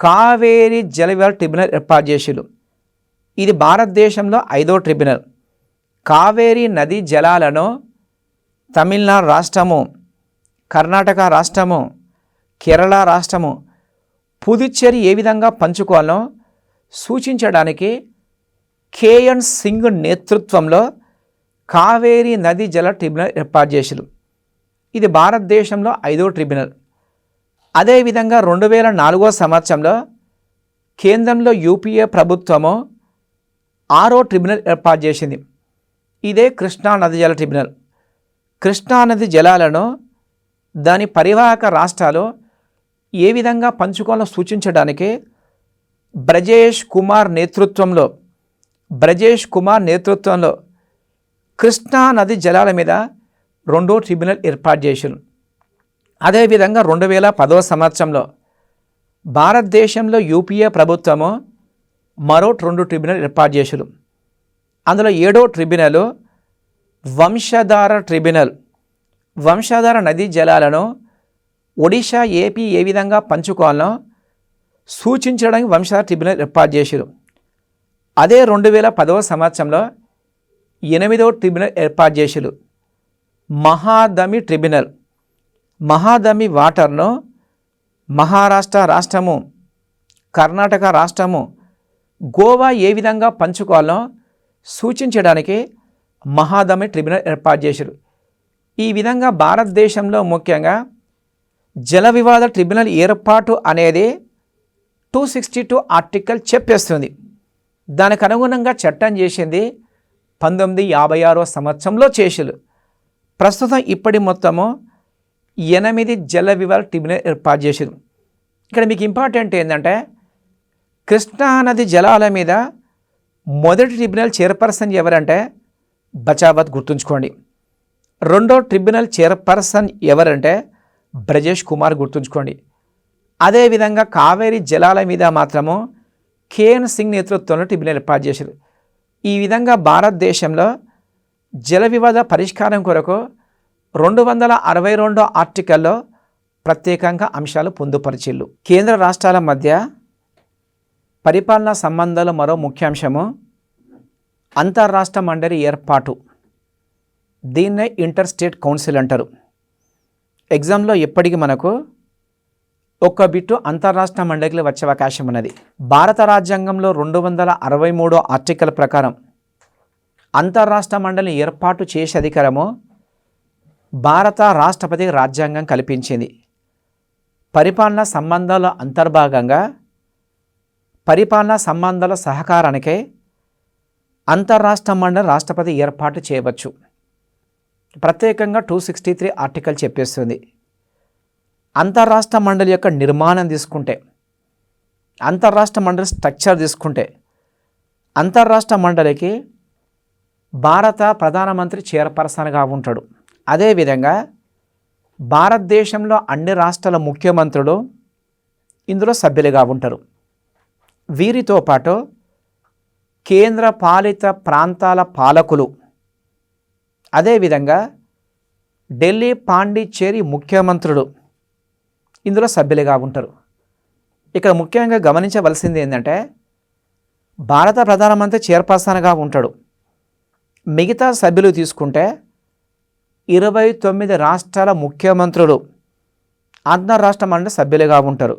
కావేరీ జలవివాద ట్రిబ్యునల్ ఏర్పాటు చేశారు. ఇది భారతదేశంలో 5వ ట్రిబ్యునల్. కావేరీ నదీ జలాలను తమిళనాడు రాష్ట్రము, కర్ణాటక రాష్ట్రము, కేరళ రాష్ట్రము, పుదుచ్చేరి ఏ విధంగా పంచుకోవాలో సూచించడానికి కేఎన్ సింగ్ నేతృత్వంలో కావేరీ నదీ జల ట్రిబ్యునల్ ఏర్పాటు చేశారు. ఇది భారతదేశంలో 5వ ట్రిబ్యునల్. అదేవిధంగా 2004 సంవత్సరంలో కేంద్రంలో యూపీఏ ప్రభుత్వము 6వ ట్రిబ్యునల్ ఏర్పాటు చేసింది. ఇదే కృష్ణా నది జల ట్రిబ్యునల్. కృష్ణా నది జలాలను దాని పరివాహక రాష్ట్రాలు ఏ విధంగా పంచుకోవాలో సూచించడానికి బ్రజేష్ కుమార్ నేతృత్వంలో కృష్ణా నది జలాల మీద 2వ ట్రిబ్యునల్ ఏర్పాటు చేశారు. అదేవిధంగా 2010 సంవత్సరంలో భారతదేశంలో యూపీఏ ప్రభుత్వము మరో 2 ట్రిబ్యునల్ ఏర్పాటు చేశారు. అందులో 7వ ట్రిబ్యునల్ వంశధార ట్రిబ్యునల్. వంశధార నదీ జలాలను ఒడిషా, ఏపీ ఏ విధంగా పంచుకోవాలో సూచించడానికి వంశధార ట్రిబ్యునల్ ఏర్పాటు చేశారు. అదే 2010 సంవత్సరంలో 8వ ట్రిబ్యునల్ ఏర్పాటు చేశారు, మహాదమి ట్రిబ్యునల్. మహాదమి వాటర్ను మహారాష్ట్ర రాష్ట్రము, కర్ణాటక రాష్ట్రము, గోవా ఏ విధంగా పంచుకోవాలో సూచించడానికి మహాదమి ట్రిబ్యునల్ ఏర్పాటు చేశారు. ఈ విధంగా భారతదేశంలో ముఖ్యంగా జల వివాద ట్రిబ్యునల్ ఏర్పాటు అనేది 262 ఆర్టికల్ చెప్పేస్తుంది. దానికి అనుగుణంగా చట్టం చేసింది 1956 సంవత్సరంలో చేశారు. ప్రస్తుతం ఇప్పటి మొత్తము 8 జల వివాద ట్రిబ్యునల్ ఏర్పాటు చేశారు. ఇక్కడ మీకు ఇంపార్టెంట్ ఏంటంటే కృష్ణానది జలాల మీద మొదటి ట్రిబ్యునల్ చైర్పర్సన్ ఎవరంటే బచావత్, గుర్తుంచుకోండి. 2వ ట్రిబ్యునల్ చైర్పర్సన్ ఎవరంటే బ్రజేష్ కుమార్, గుర్తుంచుకోండి. అదేవిధంగా కావేరీ జలాల మీద మాత్రము కేఎన్ సింగ్ నేతృత్వంలో ట్రిబ్యునల్ ఏర్పాటు చేశారు. ఈ విధంగా భారతదేశంలో జల వివాద పరిష్కారం కొరకు 262 ఆర్టికల్లో ప్రత్యేకంగా అంశాలు పొందుపరిచిల్లు. కేంద్ర రాష్ట్రాల మధ్య పరిపాలనా సంబంధాలు మరో ముఖ్యాంశము అంతర్రాష్ట్ర మండలి ఏర్పాటు. దీన్నే ఇంటర్ స్టేట్ కౌన్సిల్ అంటారు. ఎగ్జామ్లో ఎప్పటికీ మనకు ఒక్క బిట్టు అంతర్రాష్ట్ర మండలికి వచ్చే అవకాశం ఉన్నది. భారత రాజ్యాంగంలో 263 ఆర్టికల్ ప్రకారం అంతర్రాష్ట్ర మండలిని ఏర్పాటు చేసే అధికారము భారత రాష్ట్రపతికి రాజ్యాంగం కల్పించింది. పరిపాలనా సంబంధాల అంతర్భాగంగా పరిపాలనా సంబంధాల సహకారానికే అంతర్రాష్ట్ర మండలి రాష్ట్రపతి ఏర్పాటు చేయవచ్చు. ప్రత్యేకంగా 263 ఆర్టికల్ చెప్పేస్తుంది. అంతర్రాష్ట్ర మండలి యొక్క నిర్మాణం తీసుకుంటే, అంతర్రాష్ట్ర మండలి స్ట్రక్చర్ తీసుకుంటే, అంతర్రాష్ట్ర మండలికి భారత ప్రధానమంత్రి చైర్పర్సన్గా ఉంటాడు. అదేవిధంగా భారతదేశంలో అన్ని రాష్ట్రాల ముఖ్యమంత్రులు ఇందులో సభ్యులుగా ఉంటారు. వీరితో పాటు కేంద్ర పాలిత ప్రాంతాల పాలకులు, అదేవిధంగా ఢిల్లీ, పాండిచ్చేరి ముఖ్యమంత్రులు ఇందులో సభ్యులుగా ఉంటారు. ఇక్కడ ముఖ్యంగా గమనించవలసింది ఏంటంటే, భారత ప్రధానమంత్రి చైర్పర్సన్గా ఉంటాడు. మిగతా సభ్యులు తీసుకుంటే 29 రాష్ట్రాల ముఖ్యమంత్రులు అంతర్రాష్ట్ర మండలి సభ్యులుగా ఉంటారు.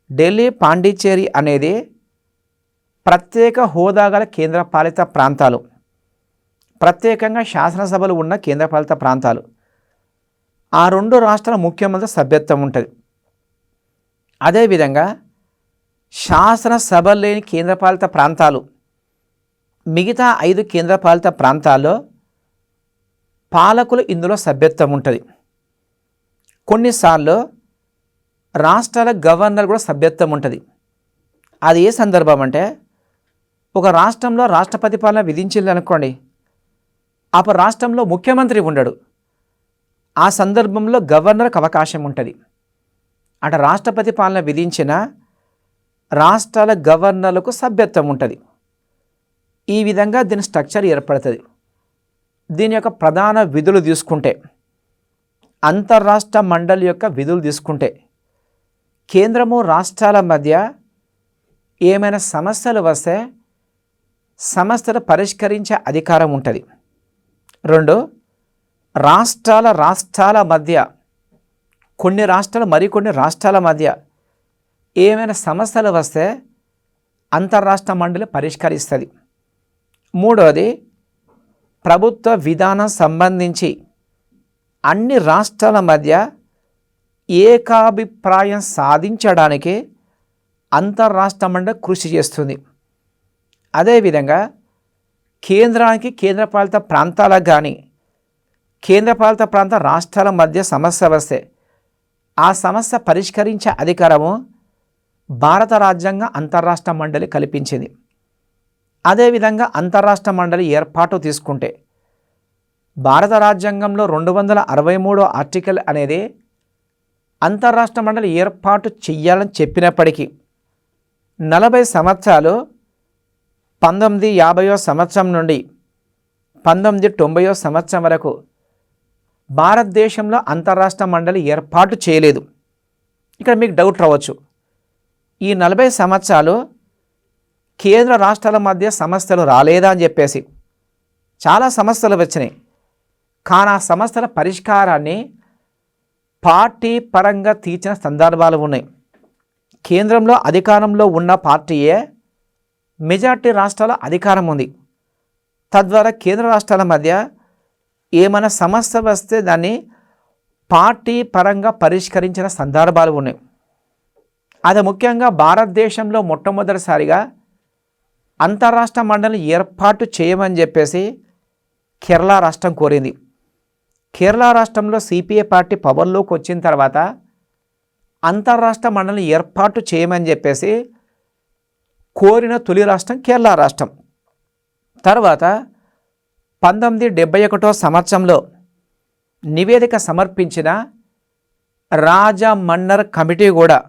ఢిల్లీ, పాండిచ్చేరి అనేది ప్రత్యేక హోదా గల కేంద్రపాలిత ప్రాంతాలు, ప్రత్యేకంగా శాసనసభలు ఉన్న కేంద్రపాలిత ప్రాంతాలు. ఆ 2 రాష్ట్రాల ముఖ్యమంత్రి సభ్యత్వం ఉంటుంది. అదేవిధంగా శాసనసభ లేని కేంద్రపాలిత ప్రాంతాలు, మిగతా 5 కేంద్రపాలిత ప్రాంతాల్లో పాలకులు ఇందులో సభ్యత్వం ఉంటుంది. కొన్నిసార్లు రాష్ట్రాల గవర్నర్ కూడా సభ్యత్వం ఉంటుంది. అది ఏ సందర్భం అంటే, ఒక రాష్ట్రంలో రాష్ట్రపతి పాలన విధించింది అనుకోండి, ఆ రాష్ట్రంలో ముఖ్యమంత్రి ఉండడు. ఆ సందర్భంలో గవర్నర్కి అవకాశం ఉంటుంది. అంటే రాష్ట్రపతి పాలన విధించిన రాష్ట్రాల గవర్నర్లకు సభ్యత్వం ఉంటుంది. ఈ విధంగా దీని స్ట్రక్చర్ ఏర్పడుతుంది. దీని యొక్క ప్రధాన విధులు తీసుకుంటే, అంతర్రాష్ట్ర మండలి యొక్క విధులు తీసుకుంటే, కేంద్రము రాష్ట్రాల మధ్య ఏమైనా సమస్యలు వస్తే సమస్యలు పరిష్కరించే అధికారం ఉంటుంది. 2, రాష్ట్రాల మధ్య, కొన్ని రాష్ట్రాలు మరికొన్ని రాష్ట్రాల మధ్య ఏమైనా సమస్యలు వస్తే అంతర్రాష్ట్ర మండలి పరిష్కరిస్తుంది. 3వది, ప్రభుత్వ విధానం సంబంధించి అన్ని రాష్ట్రాల మధ్య ఏకాభిప్రాయం సాధించడానికి అంతర్రాష్ట్ర మండలి కృషి చేస్తుంది. అదేవిధంగా కేంద్రానికి, కేంద్రపాలిత ప్రాంతాలకు కానీ, కేంద్రపాలిత ప్రాంత రాష్ట్రాల మధ్య సమస్య వస్తే ఆ సమస్య పరిష్కరించే అధికారము భారత రాజ్యాంగం అంతర్రాష్ట్ర మండలి కల్పించింది. అదేవిధంగా అంతర్రాష్ట్ర మండలి ఏర్పాటు తీసుకుంటే, భారత రాజ్యాంగంలో 263 ఆర్టికల్ అనేది అంతర్రాష్ట్ర మండలి ఏర్పాటు చెయ్యాలని చెప్పినప్పటికీ 40 సంవత్సరాలు 1950 సంవత్సరం నుండి 1990 సంవత్సరం వరకు భారతదేశంలో అంతర్రాష్ట్ర మండలి ఏర్పాటు చేయలేదు. ఇక్కడ మీకు డౌట్ రావచ్చు, ఈ 40 సంవత్సరాలు కేంద్ర రాష్ట్రాల మధ్య సమస్యలు రాలేదా అని చెప్పేసి. చాలా సమస్యలు వచ్చినాయి, కానీ ఆ సమస్యల పరిష్కారాన్ని పార్టీ పరంగా తీర్చిన సందర్భాలు ఉన్నాయి. కేంద్రంలో అధికారంలో ఉన్న పార్టీయే మెజార్టీ రాష్ట్రాల అధికారం ఉంది. తద్వారా కేంద్ర రాష్ట్రాల మధ్య ఏమైనా సమస్య వస్తే దాన్ని పార్టీ పరంగా పరిష్కరించిన సందర్భాలు ఉన్నాయి. అది ముఖ్యంగా భారతదేశంలో మొట్టమొదటిసారిగా అంతర్రాష్ట్ర మండలిని ఏర్పాటు చేయమని చెప్పేసి కేరళ రాష్ట్రం కోరింది. కేరళ రాష్ట్రంలో సిపిఐ పార్టీ పవర్లోకి వచ్చిన తర్వాత అంతర్రాష్ట్ర మండలిని ఏర్పాటు చేయమని చెప్పేసి కోరిన తొలి రాష్ట్రం కేరళ రాష్ట్రం. తర్వాత 1971 సంవత్సరంలో నివేదిక సమర్పించిన రాజమన్నర్ కమిటీ కూడా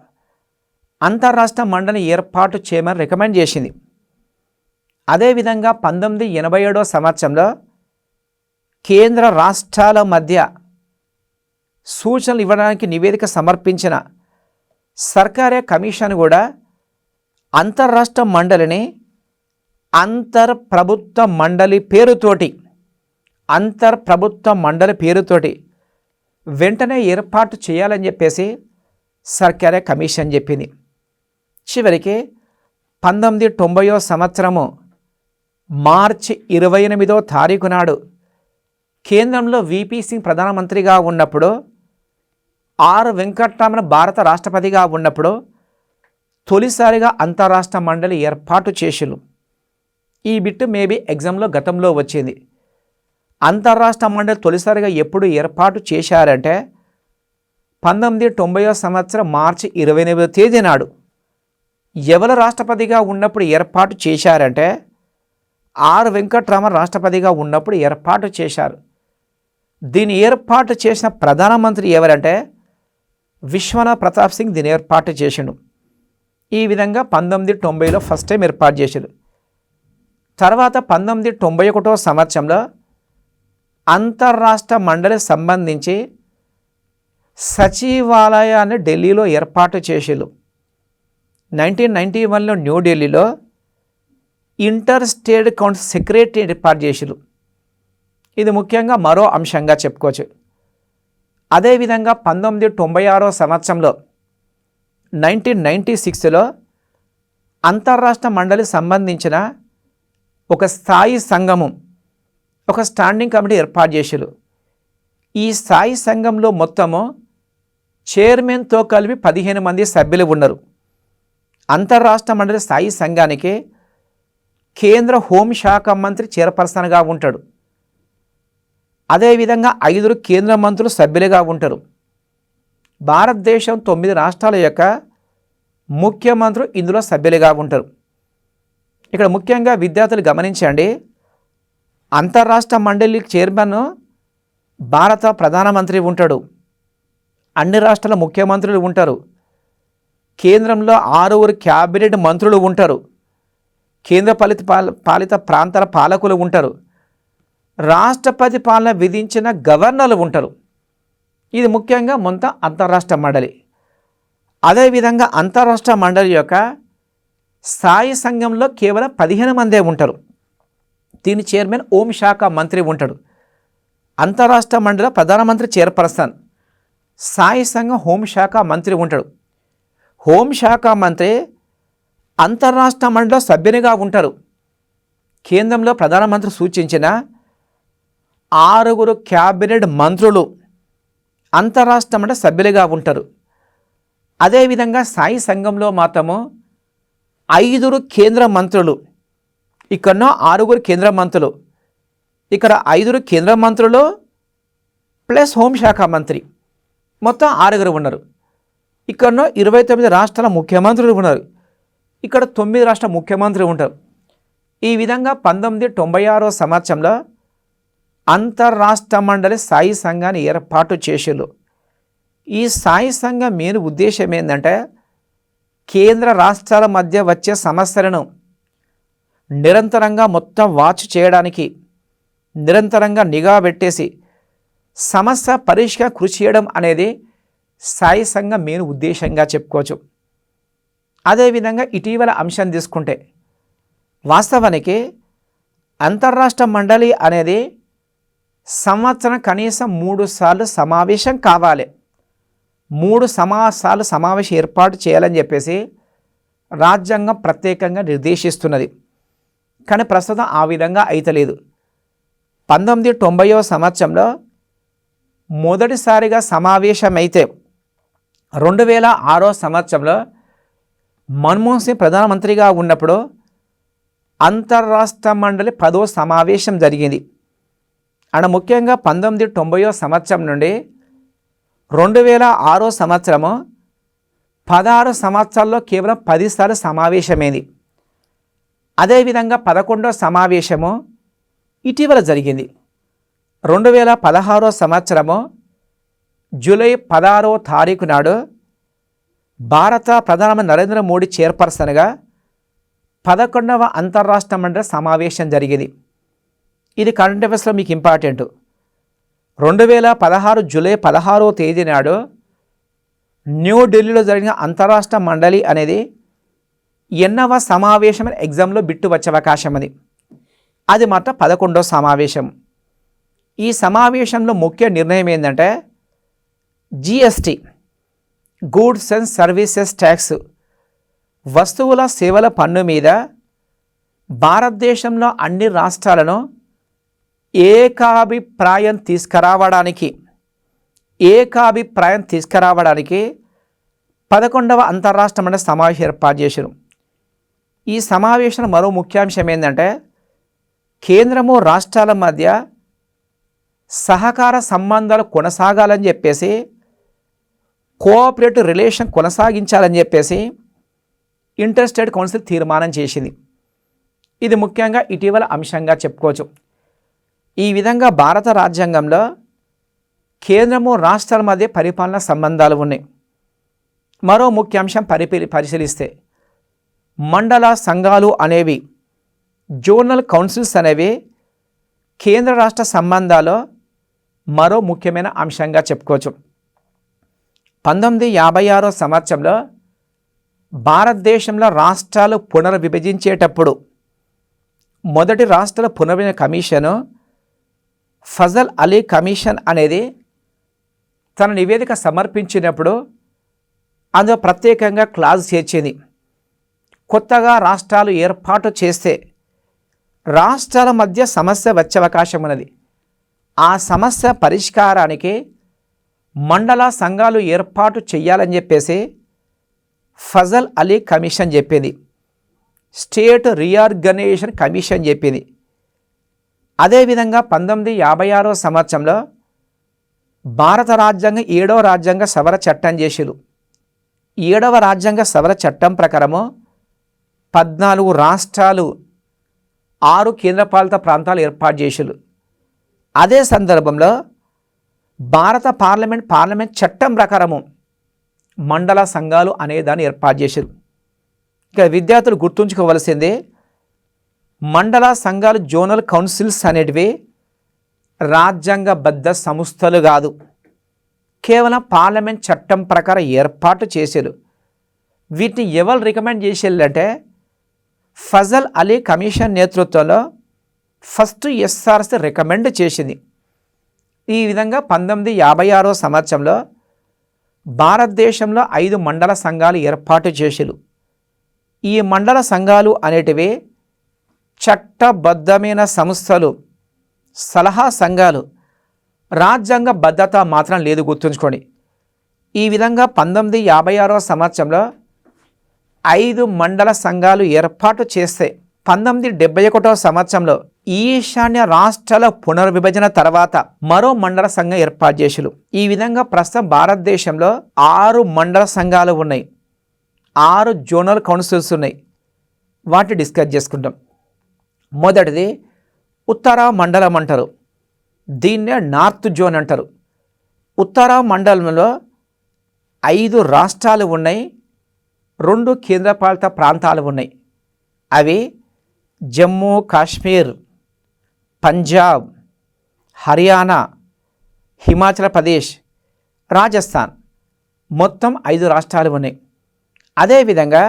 అంతర్రాష్ట్ర మండలిని ఏర్పాటు చేయమని రికమెండ్ చేసింది. అదేవిధంగా 1987 సంవత్సరంలో కేంద్ర రాష్ట్రాల మధ్య సూచనలు ఇవ్వడానికి నివేదిక సమర్పించిన సర్కారే కమిషన్ కూడా అంతర్రాష్ట్ర మండలిని అంతర్ప్రభుత్వ మండలి పేరుతోటి వెంటనే ఏర్పాటు చేయాలని చెప్పేసి సర్కారే కమిషన్ చెప్పింది. చివరికి 1990 సంవత్సరము మార్చి 28వ తారీఖు నాడు కేంద్రంలో విపి సింగ్ ప్రధానమంత్రిగా ఉన్నప్పుడు, ఆర్ వెంకట్రామన్ భారత రాష్ట్రపతిగా ఉన్నప్పుడు తొలిసారిగా అంతర్రాష్ట్ర మండలి ఏర్పాటు చేసిరు. ఈ బిట్టు మేబీ ఎగ్జామ్లో గతంలో వచ్చింది. అంతర్రాష్ట్ర మండలి తొలిసారిగా ఎప్పుడు ఏర్పాటు చేశారంటే 1990వ సంవత్సరం మార్చి 28వ తేదీ నాడు. ఎవరు రాష్ట్రపతిగా ఉన్నప్పుడు ఏర్పాటు చేశారంటే ఆర్ వెంకట్రామన్ రాష్ట్రపతిగా ఉన్నప్పుడు ఏర్పాటు చేశారు. దీన్ని ఏర్పాటు చేసిన ప్రధానమంత్రి ఎవరంటే విశ్వనాథ్ ప్రతాప్ సింగ్ దీన్ని ఏర్పాటు చేసిండు. ఈ విధంగా 1990లో ఫస్ట్ టైం ఏర్పాటు చేశారు. తర్వాత 1991వ సంవత్సరంలో అంతర్రాష్ట్ర మండలి సంబంధించి సచివాలయాన్ని ఢిల్లీలో ఏర్పాటు చేసిరు. 1991లో న్యూఢిల్లీలో ఇంటర్ స్టేట్ కౌన్సిల్ సెక్రటరీ ఏర్పాటు చేసిరు. ఇది ముఖ్యంగా మరో అంశంగా చెప్పుకోవచ్చు. అదేవిధంగా 1996వ సంవత్సరంలో 1996లో అంతర్రాష్ట్ర మండలి సంబంధించిన ఒక స్థాయి సంఘము, ఒక స్టాండింగ్ కమిటీ ఏర్పాటు చేశారు. ఈ స్థాయి సంఘంలో మొత్తము చైర్మన్తో కలిపి 15 మంది సభ్యులు ఉన్నారు. అంతర్రాష్ట్ర మండలి స్థాయి సంఘానికి కేంద్ర హోంశాఖ మంత్రి చైర్పర్సన్గా ఉంటాడు. అదేవిధంగా 5 కేంద్ర మంత్రులు సభ్యులుగా ఉంటారు. భారతదేశం 9 రాష్ట్రాల యొక్క ముఖ్యమంత్రులు ఇందులో సభ్యులుగా ఉంటారు. ఇక్కడ ముఖ్యంగా విద్యార్థులు గమనించండి, అంతర్రాష్ట్ర మండలి చైర్మన్ భారత ప్రధానమంత్రి ఉంటాడు, అన్ని రాష్ట్రాల ముఖ్యమంత్రులు ఉంటారు, కేంద్రంలో 6 క్యాబినెట్ మంత్రులు ఉంటారు, కేంద్ర పాలిత ప్రాంతాల పాలకులు ఉంటారు, రాష్ట్రపతి పాలన విధించిన గవర్నర్లు ఉంటారు. ఇది ముఖ్యంగా మొత్తం అంతర్రాష్ట్ర మండలి. అదేవిధంగా అంతర్రాష్ట్ర మండలి యొక్క స్థాయి సంఘంలో కేవలం 15 మందే ఉంటారు. దీని చైర్మన్ హోంశాఖ మంత్రి ఉంటాడు. అంతర్రాష్ట్ర మండలి ప్రధానమంత్రి చైర్పర్సన్, స్థాయి సంఘం హోంశాఖ మంత్రి ఉంటాడు. హోంశాఖ మంత్రి అంతర్రాష్ట్ర మండలిలో సభ్యునిగా ఉంటారు. కేంద్రంలో ప్రధానమంత్రి సూచించిన 6 క్యాబినెట్ మంత్రులు అంతర్రాష్ట్ర మండలి సభ్యులుగా ఉంటారు. అదేవిధంగా స్థాయి సంఘంలో మాత్రము 5 కేంద్ర మంత్రులు, ఇక్కడనో 6 కేంద్ర మంత్రులు, ఇక్కడ 5 కేంద్ర మంత్రులు ప్లస్ హోంశాఖ మంత్రి, మొత్తం 6 ఉన్నారు. ఇక్కడనో 29 రాష్ట్రాల ముఖ్యమంత్రులు ఉన్నారు. ఇక్కడ 9 రాష్ట్ర ముఖ్యమంత్రులు ఉంటారు. ఈ విధంగా 1996వ సంవత్సరంలో అంతర్రాష్ట్ర మండలి స్థాయి సంఘాన్ని ఏర్పాటు చేసేలు. ఈ స్థాయి సంఘం మెయిన్ ఉద్దేశం ఏంటంటే కేంద్ర రాష్ట్రాల మధ్య వచ్చే సమస్యలను నిరంతరంగా మొత్తం వాచ్ చేయడానికి, నిరంతరంగా నిఘా పెట్టేసి సమస్య పరిష్కారం కృషి చేయడం అనేది స్థాయి సంఘం మెయిన్ ఉద్దేశంగా చెప్పుకోవచ్చు. అదేవిధంగా ఇటీవల అంశం తీసుకుంటే వాస్తవానికి అంతర్రాష్ట్ర మండలి అనేది సంవత్సరం కనీసం 3 సార్లు సమావేశం కావాలి. 3 సార్లు సమావేశం ఏర్పాటు చేయాలని చెప్పేసి రాజ్యాంగం ప్రత్యేకంగా నిర్దేశిస్తున్నది. కానీ ప్రస్తుతం ఆ విధంగా అయితలేదు. 1990వ సంవత్సరంలో మొదటిసారిగా సమావేశం అయితే 2006వ సంవత్సరంలో మన్మోహన్ సింగ్ ప్రధానమంత్రిగా ఉన్నప్పుడు అంతర్రాష్ట్ర మండలి 10వ సమావేశం జరిగింది. అండ్ ముఖ్యంగా 1990వ సంవత్సరం నుండి 2006వ సంవత్సరము 16 సంవత్సరాల్లో కేవలం 10 సార్లు సమావేశమైంది. అదేవిధంగా 11వ సమావేశము ఇటీవల జరిగింది. 2016వ సంవత్సరము జూలై 16వ తారీఖు నాడు భారత ప్రధానమంత్రి నరేంద్ర మోడీ చైర్పర్సన్గా 11వ అంతర్రాష్ట్ర మండలి సమావేశం జరిగింది. ఇది కరెంట్ అఫైర్స్లో మీకు ఇంపార్టెంట్. 2016 జూలై 16వ తేదీ నాడు న్యూఢిల్లీలో జరిగిన అంతర్రాష్ట్ర మండలి అనేది ఎన్నవ సమావేశం ఎగ్జామ్లో బిట్టు వచ్చే అవకాశం ఉంది. అది మాత్రం 11వ సమావేశం. ఈ సమావేశంలో ముఖ్య నిర్ణయం ఏంటంటే GST, goods and services tax, వస్తువుల సేవల పన్ను మీద భారతదేశంలో అన్ని రాష్ట్రాలను ఏకాభిప్రాయం తీసుకురావడానికి 11వ అంతర్రాష్ట్ర మండలి సమావేశం ఏర్పాటు చేశారు. ఈ సమావేశంలో మరో ముఖ్యాంశం ఏంటంటే కేంద్రము రాష్ట్రాల మధ్య సహకార సంబంధాలు కొనసాగాలని చెప్పేసి, కోఆపరేటివ్ రిలేషన్ కొనసాగించాలని చెప్పేసి ఇంటర్ స్టేట్ కౌన్సిల్ తీర్మానం చేసింది. ఇది ముఖ్యంగా ఇటీవల అంశంగా చెప్పుకోవచ్చు. ఈ విధంగా భారత రాజ్యాంగంలో కేంద్రము రాష్ట్రాల మధ్య పరిపాలన సంబంధాలు ఉన్నాయి. మరో ముఖ్య అంశం పరిశీలిస్తే మండల సంఘాలు అనేవి, జోనల్ కౌన్సిల్స్ అనేవి కేంద్ర రాష్ట్ర సంబంధాల్లో మరో ముఖ్యమైన అంశంగా చెప్పుకోవచ్చు. 1956 సంవత్సరంలో భారతదేశంలో రాష్ట్రాలు పునర్విభజించేటప్పుడు మొదటి రాష్ట్రాల పునర్విభజన కమిషను ఫజల్ అలీ కమిషన్ అనేది తన నివేదిక సమర్పించినప్పుడు అందులో ప్రత్యేకంగా క్లాజ్ చేర్చింది. కొత్తగా రాష్ట్రాలు ఏర్పాటు చేస్తే రాష్ట్రాల మధ్య సమస్య వచ్చే అవకాశం ఉన్నది. ఆ సమస్య పరిష్కారానికి మండల సంఘాలు ఏర్పాటు చేయాలని చెప్పేసి ఫజల్ అలీ కమిషన్ చెప్పింది. స్టేట్ రీఆర్గనైజేషన్ కమిషన్ చెప్పింది. అదేవిధంగా 1956 సంవత్సరంలో భారత రాజ్యాంగం 7వ రాజ్యాంగ సవర చట్టం చేసిరు. 7వ రాజ్యాంగ సవర చట్టం ప్రకారము 14 రాష్ట్రాలు 6 కేంద్రపాలిత ప్రాంతాలు ఏర్పాటు చేసిరు. అదే సందర్భంలో భారత పార్లమెంట్ చట్టం ప్రకారము మండల సంఘాలు అనే దాన్ని ఏర్పాటు చేశారు. ఇక విద్యార్థులు గుర్తుంచుకోవలసిందే, మండల సంఘాలు జోనల్ కౌన్సిల్స్ అనేటివి రాజ్యాంగబద్ధ సంస్థలు కాదు, కేవలం పార్లమెంట్ చట్టం ప్రకారం ఏర్పాటు చేశారు. వీటిని ఎవరు రికమెండ్ చేసేళ్ళంటే ఫజల్ అలీ కమిషన్ నేతృత్వంలో ఫస్ట్ ఎస్ఆర్సి రికమెండ్ చేసింది. ఈ విధంగా 1956 సంవత్సరంలో భారతదేశంలో 5 మండల సంఘాలు ఏర్పాటు చేసిరు. ఈ మండల సంఘాలు అనేటివి చట్టబద్ధమైన సంస్థలు, సలహా సంఘాలు, రాజ్యాంగ భద్రత మాత్రం లేదు, గుర్తుంచుకోండి. ఈ విధంగా 1956 సంవత్సరంలో 5 మండల సంఘాలు ఏర్పాటు చేస్తే 1971 సంవత్సరంలో ఈశాన్య రాష్ట్రాల పునర్విభజన తర్వాత మరో మండల సంఘం ఏర్పాటు చేసిరు. ఈ విధంగా ప్రస్తుతం భారతదేశంలో 6 మండల సంఘాలు ఉన్నాయి, 6 జోనల్ కౌన్సిల్స్ ఉన్నాయి. వాటిని డిస్కస్ చేసుకుంటాం. మొదటిది ఉత్తర మండలం అంటారు, దీన్నే నార్త్ జోన్ అంటారు. ఉత్తర మండలంలో 5 రాష్ట్రాలు ఉన్నాయి, 2 కేంద్రపాలిత ప్రాంతాలు ఉన్నాయి. అవి జమ్మూ కాశ్మీర్, పంజాబ్, హర్యానా, హిమాచల్ ప్రదేశ్, రాజస్థాన్, మొత్తం 5 రాష్ట్రాలు ఉన్నాయి. అదేవిధంగా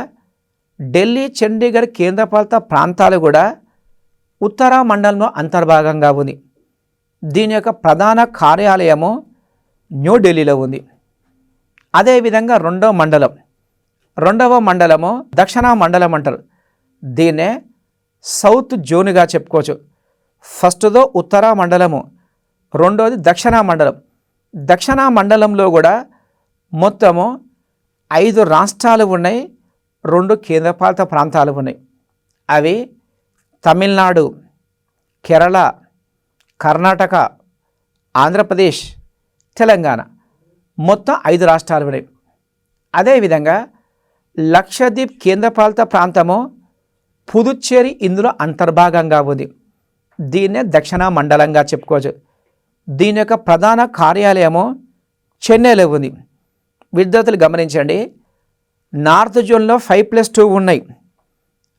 ఢిల్లీ, చండీగఢ్ కేంద్రపాలిత ప్రాంతాలు కూడా ఉత్తర మండలంలో అంతర్భాగంగా ఉంది. దీని యొక్క ప్రధాన కార్యాలయము న్యూఢిల్లీలో ఉంది. అదేవిధంగా రెండవ మండలము దక్షిణ మండలం అంటారు, దీన్నే సౌత్ జోన్గా చెప్పుకోవచ్చు. ఫస్ట్దో ఉత్తర మండలము, రెండోది దక్షిణ మండలం. దక్షిణ మండలంలో కూడా మొత్తము 5 రాష్ట్రాలు ఉన్నాయి, 2 కేంద్రపాలిత ప్రాంతాలు ఉన్నాయి. అవి తమిళనాడు, కేరళ, కర్ణాటక, ఆంధ్రప్రదేశ్, తెలంగాణ, మొత్తం 5 రాష్ట్రాలు ఉన్నాయి. అదేవిధంగా లక్షద్వీప్ కేంద్రపాలిత ప్రాంతము పుదుచ్చేరి ఇందులో అంతర్భాగంగా ఉంది. దీన్నే దక్షిణ మండలంగా చెప్పుకోవచ్చు. దీని యొక్క ప్రధాన కార్యాలయము చెన్నైలో ఉంది. విద్యార్థులు గమనించండి, నార్త్ జోన్లో 5+2 ఉన్నాయి,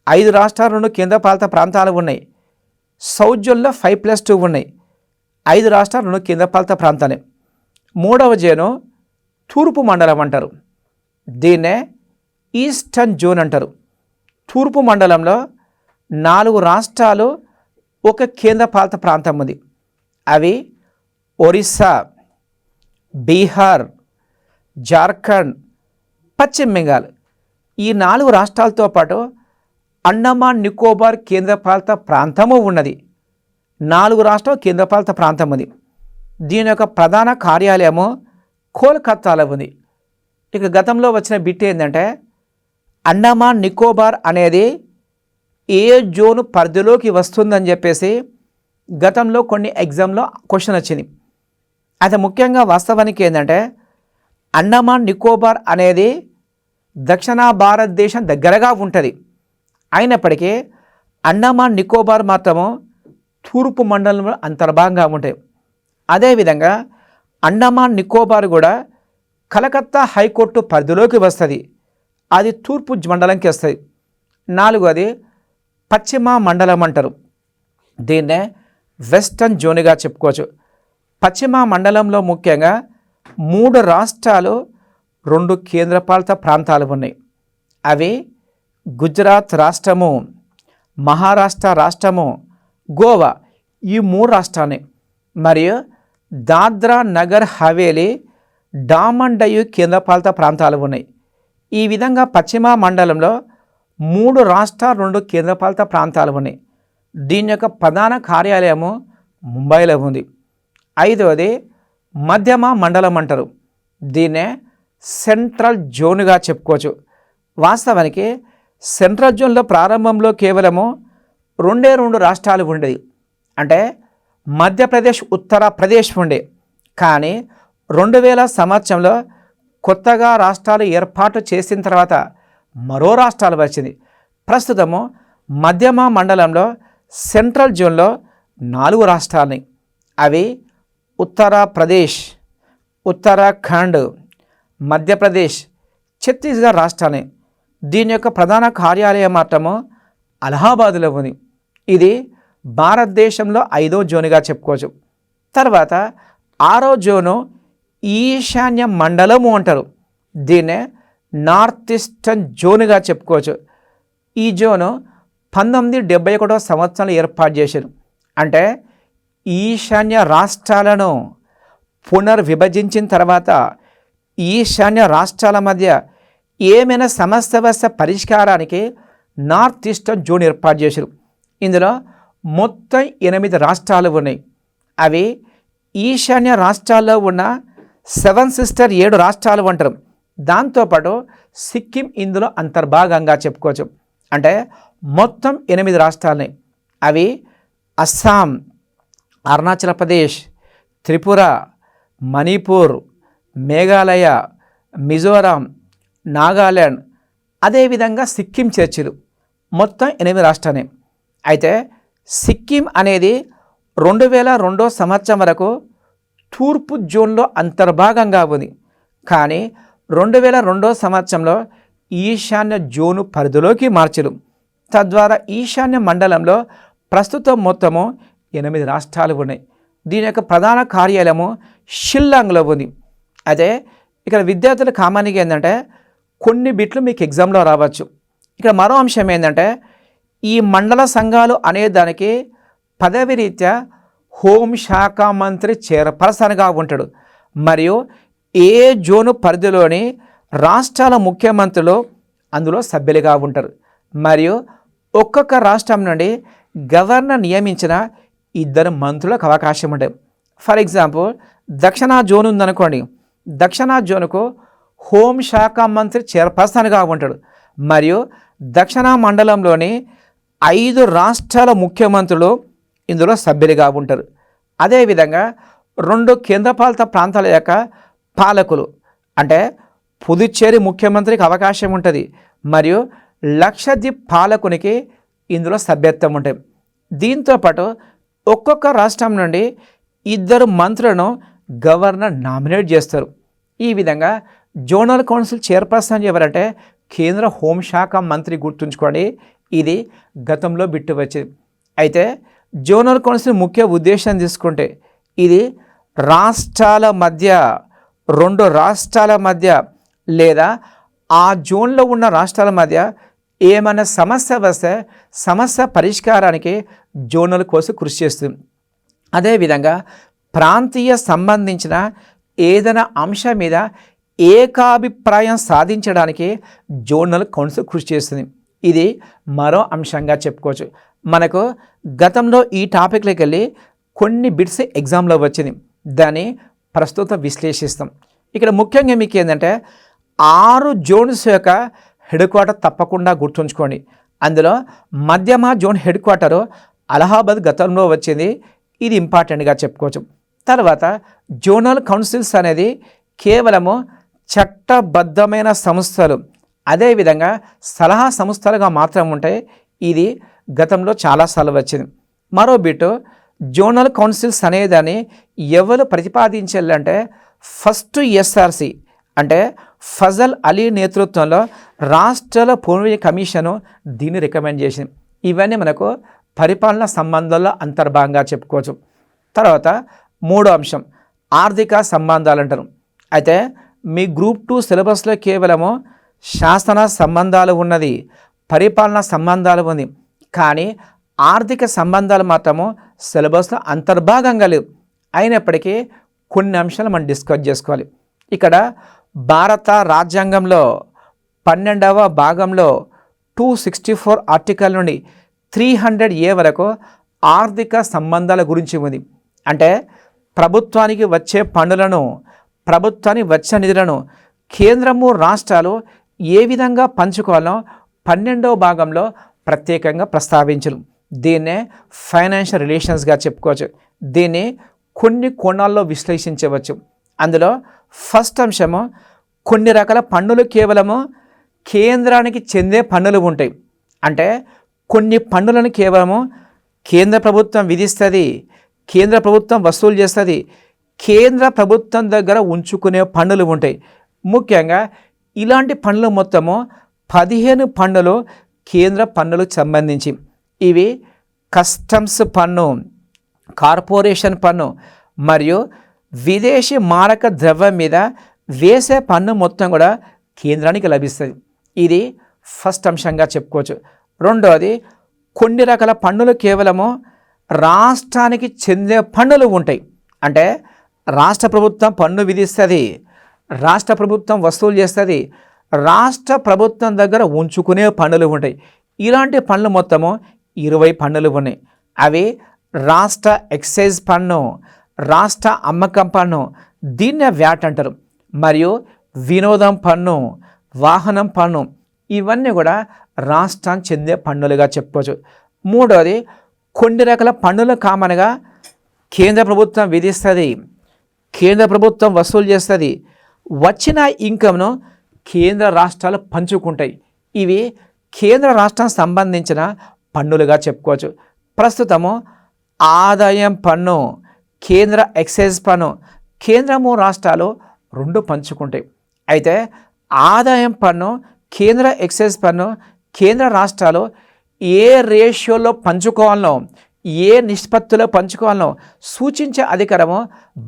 5 రాష్ట్రాలు, 2 కేంద్రపాలిత ప్రాంతాలు ఉన్నాయి. సౌత్ జోన్లో 5+2 ఉన్నాయి, 5 రాష్ట్రాలు, 2 కేంద్రపాలిత ప్రాంతాలే. మూడవ జోను తూర్పు మండలం అంటారు, దీన్నే ఈస్టర్న్ జోన్ అంటారు. తూర్పు మండలంలో 4 రాష్ట్రాలు, 1 కేంద్రపాలిత ప్రాంతం ఉంది. అవి ఒరిస్సా, బీహార్, జార్ఖండ్, పశ్చిమ బెంగాల్. ఈ 4 రాష్ట్రాలతో పాటు అండమాన్ నికోబార్ కేంద్రపాలిత ప్రాంతము ఉన్నది. 4 రాష్ట్రాలు కేంద్రపాలిత ప్రాంతం ఉంది. దీని యొక్క ప్రధాన కార్యాలయము కోల్కతాలో ఉంది. ఇక గతంలో వచ్చిన బిట్ ఏంటంటే అండమాన్ నికోబార్ అనేది ఏ జోను పరిధిలోకి వస్తుందని చెప్పేసి గతంలో కొన్ని ఎగ్జామ్లో క్వశ్చన్ వచ్చింది. అయితే ముఖ్యంగా వాస్తవానికి ఏంటంటే అండమాన్ నికోబార్ అనేది దక్షిణ భారతదేశం దగ్గరగా ఉంటుంది. అయినప్పటికీ అండమాన్ నికోబార్ మాత్రము తూర్పు మండలంలో అంతర్భాగంగా ఉంటాయి. అదేవిధంగా అండమాన్ నికోబార్ కూడా కలకత్తా హైకోర్టు పరిధిలోకి వస్తుంది. అది తూర్పు మండలంకి వస్తుంది. 4వది పశ్చిమ మండలం అంటారు. దీన్నే వెస్టర్న్ జోన్గా చెప్పుకోవచ్చు. పశ్చిమ మండలంలో ముఖ్యంగా 3 రాష్ట్రాలు 2 కేంద్రపాలిత ప్రాంతాలు ఉన్నాయి. అవి గుజరాత్ రాష్ట్రము, మహారాష్ట్ర రాష్ట్రము, గోవా. ఈ 3 రాష్ట్రాలే. మరియు దాద్రా నగర్ హవేలీ, డామన్ డయ్యూ కేంద్రపాలిత ప్రాంతాలు ఉన్నాయి. ఈ విధంగా పశ్చిమ మండలంలో 3 రాష్ట్రాలు 2 కేంద్రపాలిత ప్రాంతాలు ఉన్నాయి. దీని యొక్క ప్రధాన కార్యాలయము ముంబైలో ఉంది. 5వది మధ్యమ మండలం అంటారు. దీన్నే సెంట్రల్ జోన్గా చెప్పుకోవచ్చు. వాస్తవానికి సెంట్రల్ జోన్లో ప్రారంభంలో కేవలము 2 రాష్ట్రాలు ఉండేది. అంటే మధ్యప్రదేశ్, ఉత్తరప్రదేశ్ ఉండే. కానీ 2000 సంవత్సరంలో కొత్తగా రాష్ట్రాలు ఏర్పాటు చేసిన తర్వాత మరో రాష్ట్రాలు వచ్చింది. ప్రస్తుతము మధ్యమ మండలంలో సెంట్రల్ జోన్లో 4 రాష్ట్రాలని. అవి ఉత్తరప్రదేశ్, ఉత్తరాఖండ్, మధ్యప్రదేశ్, ఛత్తీస్గఢ్ రాష్ట్రాన్ని. దీని యొక్క ప్రధాన కార్యాలయం మాత్రము అలహాబాద్లో ఉంది. ఇది భారతదేశంలో 5వ జోన్గా చెప్పుకోవచ్చు. తర్వాత 6వ జోను ఈశాన్య మండలము అంటారు. దీన్నే నార్త్ ఈస్టర్న్ జోన్గా చెప్పుకోవచ్చు. ఈ జోను 1971వ సంవత్సరంలో ఏర్పాటు చేశారు. అంటే ఈశాన్య రాష్ట్రాలను పునర్విభజించిన తర్వాత ఈశాన్య రాష్ట్రాల మధ్య ఏమైనా సమస్య పరిష్కారానికి నార్త్ ఈస్టర్న్ జోన్ ఏర్పాటు చేశారు. ఇందులో మొత్తం 8 రాష్ట్రాలు ఉన్నాయి. అవి ఈశాన్య రాష్ట్రాల్లో ఉన్న 7 సిస్టర్ 7 రాష్ట్రాలు అంటారు. దాంతోపాటు సిక్కిం ఇందులో అంతర్భాగంగా చెప్పుకోవచ్చు. అంటే మొత్తం 8 రాష్ట్రాలని. అవి అస్సాం, అరుణాచల్ ప్రదేశ్, త్రిపుర, మణిపూర్, మేఘాలయ, మిజోరాం, నాగాల్యాండ్, అదేవిధంగా సిక్కిం చేర్చిలు. మొత్తం 8 రాష్ట్రాలే. అయితే సిక్కిం అనేది 2002వ సంవత్సరం వరకు తూర్పు జోన్లో అంతర్భాగంగా ఉంది. కానీ 2002వ సంవత్సరంలో ఈశాన్య జోను పరిధిలోకి మార్చరు. తద్వారా ఈశాన్య మండలంలో ప్రస్తుతం మొత్తము 8 రాష్ట్రాలు ఉన్నాయి. దీని యొక్క ప్రధాన కార్యాలయము షిల్లాంగ్లో ఉంది. అదే ఇక్కడ విద్యార్థుల కామన్గా ఏంటంటే కొన్ని బిట్లు మీకు ఎగ్జామ్లో రావచ్చు. ఇక్కడ మరో అంశం ఏంటంటే ఈ మండల సంఘాలు అనే దానికి పదవి రీత్యా హోంశాఖ మంత్రి చైర్పర్సన్గా ఉంటాడు. మరియు ఏ జోను పరిధిలోని రాష్ట్రాల ముఖ్యమంత్రులు అందులో సభ్యులుగా ఉంటారు. మరియు ఒక్కొక్క రాష్ట్రం నుండి గవర్నర్ నియమించిన 2 మంత్రులకు అవకాశం ఉంటుంది. ఫర్ ఎగ్జాంపుల్ దక్షిణ జోన్ ఉందనుకోండి. దక్షిణ జోనుకు హోంశాఖ మంత్రి చైర్పర్సన్గా ఉంటాడు. మరియు దక్షిణ మండలంలోని 5 రాష్ట్రాల ముఖ్యమంత్రులు ఇందులో సభ్యులుగా ఉంటారు. అదేవిధంగా 2 కేంద్రపాలిత ప్రాంతాల యొక్క పాలకులు అంటే పుదుచ్చేరి ముఖ్యమంత్రికి అవకాశం ఉంటుంది. మరియు లక్షద్వీప్ పాలకునికి ఇందులో సభ్యత్వం ఉంటాయి. దీంతోపాటు ఒక్కొక్క రాష్ట్రం నుండి 2 మంత్రులను గవర్నర్ నామినేట్ చేస్తారు. ఈ విధంగా జోనల్ కౌన్సిల్ చైర్పర్సన్ ఎవరంటే కేంద్ర హోంశాఖ మంత్రి. గుర్తుంచుకోండి, ఇది గతంలో బిట్టు వచ్చింది. అయితే జోనల్ కౌన్సిల్ ముఖ్య ఉద్దేశం తీసుకుంటే ఇది రాష్ట్రాల మధ్య 2 రాష్ట్రాల మధ్య లేదా ఆ జోన్లో ఉన్న రాష్ట్రాల మధ్య ఏమైనా సమస్య వస్తే సమస్య పరిష్కారానికి జోనల్ కౌన్సిల్ కృషి చేస్తుంది. అదేవిధంగా ప్రాంతీయ సంబంధించిన ఏదైనా అంశం మీద ఏకాభిప్రాయం సాధించడానికి జోనల్ కౌన్సిల్ కృషి చేస్తుంది. ఇది మరో అంశంగా చెప్పుకోవచ్చు. మనకు గతంలో ఈ టాపిక్లోకి వెళ్ళి కొన్ని బిట్స్ ఎగ్జామ్లో వచ్చింది. దాన్ని ప్రస్తుతం విశ్లేషిస్తాం. ఇక్కడ ముఖ్యంగా మీకు ఏంటంటే 6 జోన్స్ యొక్క హెడ్ క్వార్టర్ తప్పకుండా గుర్తుంచుకోండి. అందులో మధ్యమ జోన్ హెడ్ క్వార్టరు అలహాబాద్ గతంలో వచ్చింది. ఇది ఇంపార్టెంట్గా చెప్పుకోవచ్చు. తర్వాత జోనల్ కౌన్సిల్స్ అనేది కేవలము చట్టబద్ధమైన సంస్థలు, అదేవిధంగా సలహా సంస్థలుగా మాత్రం ఉంటాయి. ఇది గతంలో చాలాసార్లు వచ్చింది. మరో బిటు జోనల్ కౌన్సిల్స్ అనేదాన్ని ఎవరు ప్రతిపాదించాలంటే ఫస్ట్ ఎస్ఆర్సి అంటే ఫజల్ అలీ నేతృత్వంలో రాష్ట్రాల పునర్విభజన కమిషను దీన్ని రికమెండ్ చేసింది. ఇవన్నీ మనకు పరిపాలన సంబంధాల్లో అంతర్భాగంగా చెప్పుకోవచ్చు. తర్వాత మూడో అంశం ఆర్థిక సంబంధాలు అంటారు. అయితే మీ గ్రూప్ 2 సిలబస్లో కేవలము శాసన సంబంధాలు ఉన్నది, పరిపాలన సంబంధాలు ఉంది, కానీ ఆర్థిక సంబంధాలు మాత్రము సిలబస్లో అంతర్భాగంగా లేవు. అయినప్పటికీ కొన్ని అంశాలు మనం డిస్కస్ చేసుకోవాలి. ఇక్కడ భారత రాజ్యాంగంలో 12వ భాగంలో 264 ఆర్టికల్ నుండి 300A వరకు ఆర్థిక సంబంధాల గురించి ఉంది. అంటే ప్రభుత్వానికి వచ్చే పన్నులను, ప్రభుత్వానికి వచ్చే నిధులను కేంద్రము రాష్ట్రాలు ఏ విధంగా పంచుకోవాలో 12వ భాగంలో ప్రత్యేకంగా ప్రస్తావించరు. దీన్నే ఫైనాన్షియల్ రిలేషన్స్గా చెప్పుకోవచ్చు. దీన్ని కొన్ని కోణాల్లో విశ్లేషించవచ్చు. అందులో ఫస్ట్ అంశము కొన్ని రకాల పన్నులు కేవలము కేంద్రానికి చెందే పన్నులు ఉంటాయి. అంటే కొన్ని పన్నులను కేవలము కేంద్ర ప్రభుత్వం విధిస్తుంది, కేంద్ర ప్రభుత్వం వసూలు చేస్తుంది, కేంద్ర ప్రభుత్వం దగ్గర ఉంచుకునే పన్నులు ఉంటాయి. ముఖ్యంగా ఇలాంటి పన్నులు మొత్తము 15 పన్నులు కేంద్ర పన్నులకు సంబంధించి. ఇవి కస్టమ్స్ పన్ను, కార్పొరేషన్ పన్ను మరియు విదేశీ మారక ద్రవ్యం మీద వేసే పన్ను మొత్తం కూడా కేంద్రానికి లభిస్తుంది. ఇది ఫస్ట్ అంశంగా చెప్పుకోవచ్చు. రెండవది కొన్ని రకాల పన్నులు కేవలము రాష్ట్రానికి చెందే పన్నులు ఉంటాయి. అంటే రాష్ట్ర ప్రభుత్వం పన్ను విధిస్తుంది, రాష్ట్ర ప్రభుత్వం వసూలు చేస్తుంది, రాష్ట్ర ప్రభుత్వం దగ్గర ఉంచుకునే పన్నులు ఉంటాయి. ఇలాంటి పన్నులు మొత్తము 20 పన్నులు ఉన్నాయి. అవి రాష్ట్ర ఎక్సైజ్ పన్ను, రాష్ట్ర అమ్మకం పన్ను, దీన్నే వ్యాట్ అంటారు, మరియు వినోదం పన్ను, వాహనం పన్ను, ఇవన్నీ కూడా రాష్ట్రానికి చెందే పన్నులుగా చెప్పుకోవచ్చు. మూడవది కొన్ని రకాల పన్నులు కామన్గా కేంద్ర ప్రభుత్వం విధిస్తుంది, కేంద్ర ప్రభుత్వం వసూలు చేస్తుంది, వచ్చిన ఇన్కమ్ను కేంద్ర రాష్ట్రాలు పంచుకుంటాయి. ఇవి కేంద్ర రాష్ట్రానికి సంబంధించిన పన్నులుగా చెప్పుకోవచ్చు. ప్రస్తుతము ఆదాయం పన్ను, కేంద్ర ఎక్సైజ్ పన్ను కేంద్రము రాష్ట్రాలు 2 పంచుకుంటాయి. అయితే ఆదాయం పన్ను, కేంద్ర ఎక్సైజ్ పన్ను కేంద్ర రాష్ట్రాలు ఏ రేషియోలో పంచుకోవాలనో, ఏ నిష్పత్తిలో పంచుకోవాలనో సూచించే అధికారము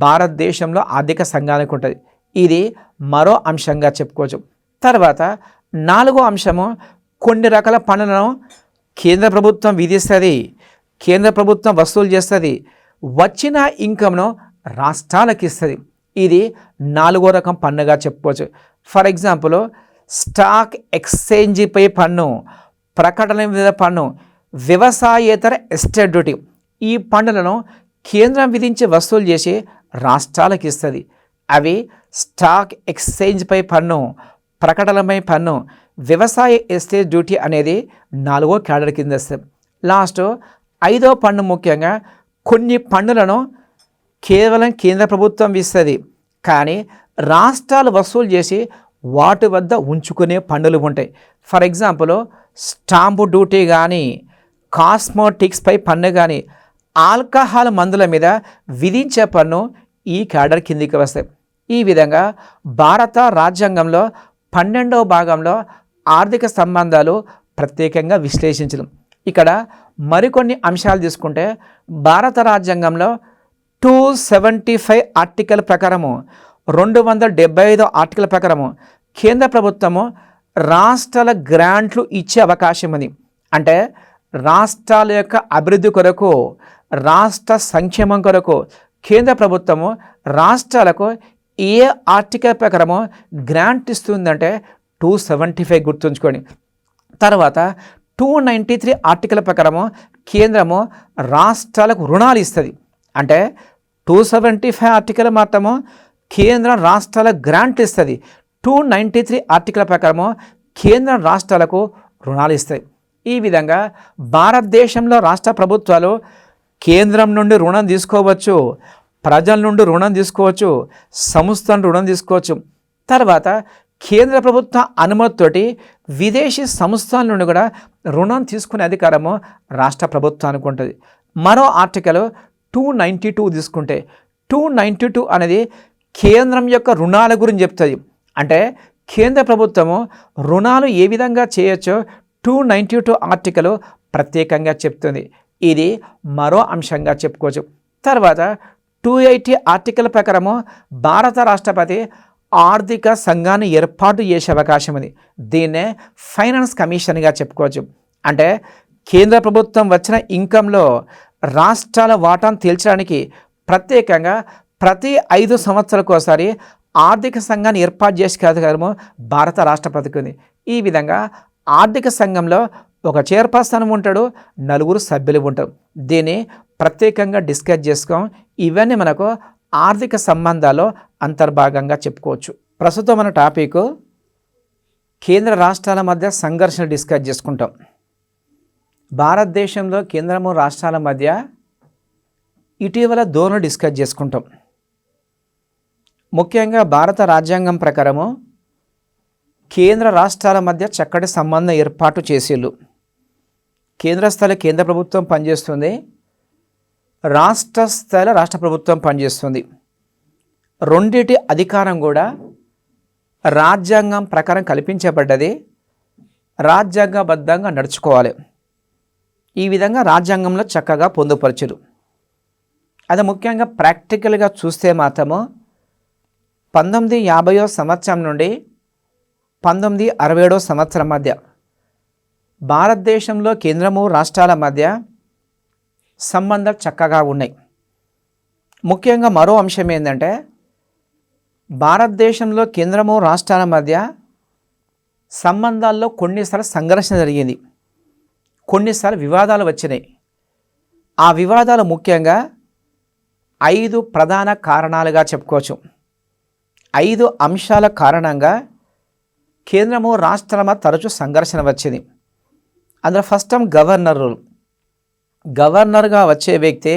భారతదేశంలో ఆర్థిక సంఘానికి ఉంటుంది. ఇది మరో అంశంగా చెప్పుకోవచ్చు. తర్వాత 4వ అంశము కొన్ని రకాల పన్నులను కేంద్ర ప్రభుత్వం విధిస్తుంది, కేంద్ర ప్రభుత్వం వసూలు చేస్తుంది, వచ్చిన ఇన్కమ్ను రాష్ట్రాలకు ఇస్తుంది. ఇది 4వ రకం పన్నుగా చెప్పుకోవచ్చు. ఫర్ ఎగ్జాంపుల్ స్టాక్ ఎక్స్చేంజ్పై పన్ను, ప్రకటన మీద పన్ను, వ్యవసాయేతర ఎస్టేట్ డ్యూటీ, ఈ పన్నులను కేంద్రం విధించి వసూలు చేసి రాష్ట్రాలకు ఇస్తుంది. అవి స్టాక్ ఎక్స్చేంజ్పై పన్ను, ప్రకటనపై పన్ను, వ్యవసాయ ఎస్టేట్ డ్యూటీ అనేది 4వ క్యాడర్ కింద వస్తుంది. లాస్ట్ 5వ పన్ను ముఖ్యంగా కొన్ని పన్నులను కేవలం కేంద్ర ప్రభుత్వం ఇస్తుంది, కానీ రాష్ట్రాలు వసూలు చేసి వాటి వద్ద ఉంచుకునే పన్నులు ఉంటాయి. ఫర్ ఎగ్జాంపుల్ స్టాంపు డ్యూటీ కానీ, కాస్మోటిక్స్పై పన్ను కానీ, ఆల్కహాల్ మందుల మీద విధించే పన్ను ఈ క్యాడర్ కిందికి వస్తాయి. ఈ విధంగా భారత రాజ్యాంగంలో 12వ భాగంలో ఆర్థిక సంబంధాలు ప్రత్యేకంగా విశ్లేషించడం. ఇక్కడ మరికొన్ని అంశాలు తీసుకుంటే భారత రాజ్యాంగంలో 275 ఆర్టికల్ ప్రకారము, 275 ఆర్టికల్ ప్రకారము కేంద్ర ప్రభుత్వము రాష్ట్రాల గ్రాంట్లు ఇచ్చే అవకాశం ఉంది. అంటే రాష్ట్రాల యొక్క అభివృద్ధి కొరకు, రాష్ట్ర సంక్షేమం కొరకు కేంద్ర ప్రభుత్వము రాష్ట్రాలకు ఏ ఆర్టికల్ ప్రకారము గ్రాంట్ ఇస్తుందంటే 275 గుర్తుంచుకోండి. తర్వాత 293 ఆర్టికల్ ప్రకారము కేంద్రము రాష్ట్రాలకు రుణాలు ఇస్తుంది. అంటే 275 ఆర్టికల్ మాత్రము కేంద్రం రాష్ట్రాల గ్రాంట్ ఇస్తుంది, 293 ఆర్టికల్ ప్రకారము కేంద్రం రాష్ట్రాలకు రుణాలు ఇస్తాయి. ఈ విధంగా భారతదేశంలో రాష్ట్ర ప్రభుత్వాలు కేంద్రం నుండి రుణం తీసుకోవచ్చు, ప్రజల నుండి రుణం తీసుకోవచ్చు, సంస్థల నుండి రుణం తీసుకోవచ్చు. తర్వాత కేంద్ర ప్రభుత్వ అనుమతితోటి విదేశీ సంస్థల నుండి కూడా రుణం తీసుకునే అధికారము రాష్ట్ర ప్రభుత్వానికి ఉంటుంది. మరో ఆర్టికల్ 292 తీసుకుంటే 292 అనేది కేంద్రం యొక్క రుణాల గురించి చెప్తుంది. అంటే కేంద్ర ప్రభుత్వము రుణాలు ఏ విధంగా చేయొచ్చో 292 ఆర్టికల్ ప్రత్యేకంగా చెప్తుంది. ఇది మరో అంశంగా చెప్పుకోవచ్చు. తర్వాత 280 ఆర్టికల్ ప్రకారము భారత రాష్ట్రపతి ఆర్థిక సంఘాన్ని ఏర్పాటు చేసే అవకాశం ఉంది. దీన్నే ఫైనాన్స్ కమిషన్గా చెప్పుకోవచ్చు. అంటే కేంద్ర ప్రభుత్వం వచ్చిన ఇన్కంలో రాష్ట్రాల వాటాను తేల్చడానికి ప్రత్యేకంగా ప్రతి 5 సంవత్సరాలకు ఒకసారి ఆర్థిక సంఘాన్ని ఏర్పాటు చేసే అధికారము భారత రాష్ట్రపతికి ఉంది. ఈ విధంగా ఆర్థిక సంఘంలో ఒక చైర్పర్సన్ ఉంటాడు, 4 సభ్యులు ఉంటారు. దీన్ని ప్రత్యేకంగా డిస్కస్ చేసుకోం. ఇవన్నీ మనకు ఆర్థిక సంబంధాల్లో అంతర్భాగంగా చెప్పుకోవచ్చు. ప్రస్తుతం మన టాపిక్ కేంద్ర రాష్ట్రాల మధ్య సంఘర్షణ డిస్కస్ చేసుకుంటాం. భారతదేశంలో కేంద్రము రాష్ట్రాల మధ్య ఇటీవల ధోరణి డిస్కస్ చేసుకుంటాం. ముఖ్యంగా భారత రాజ్యాంగం ప్రకారము కేంద్ర రాష్ట్రాల మధ్య చక్కటి సంబంధం ఏర్పాటు చేసేళ్ళు. కేంద్ర స్థాయిలో కేంద్ర ప్రభుత్వం పనిచేస్తుంది, రాష్ట్ర స్థాయిలో రాష్ట్ర ప్రభుత్వం పనిచేస్తుంది. రెండిటి అధికారం కూడా రాజ్యాంగం ప్రకారం కల్పించబడ్డది, రాజ్యాంగబద్ధంగా నడుచుకోవాలి. ఈ విధంగా రాజ్యాంగంలో చక్కగా పొందుపరచరు. అది ముఖ్యంగా ప్రాక్టికల్గా చూస్తే మాత్రము 1950వ సంవత్సరం నుండి 1967వ సంవత్సరం మధ్య భారతదేశంలో కేంద్రము రాష్ట్రాల మధ్య సంబంధాలు చక్కగా ఉన్నాయి. ముఖ్యంగా మరో అంశం ఏంటంటే భారతదేశంలో కేంద్రము రాష్ట్రాల మధ్య సంబంధాల్లో కొన్నిసార్లు సంఘర్షణ జరిగింది, కొన్నిసార్లు వివాదాలు వచ్చినాయి. ఆ వివాదాలు ముఖ్యంగా 5 ప్రధాన కారణాలుగా చెప్పుకోవచ్చు. 5 అంశాల కారణంగా కేంద్రము రాష్ట్రాల మధ్య తరచూ సంఘర్షణ వచ్చింది. అందులో ఫస్ట్ టైం గవర్నర్గా వచ్చే వ్యక్తి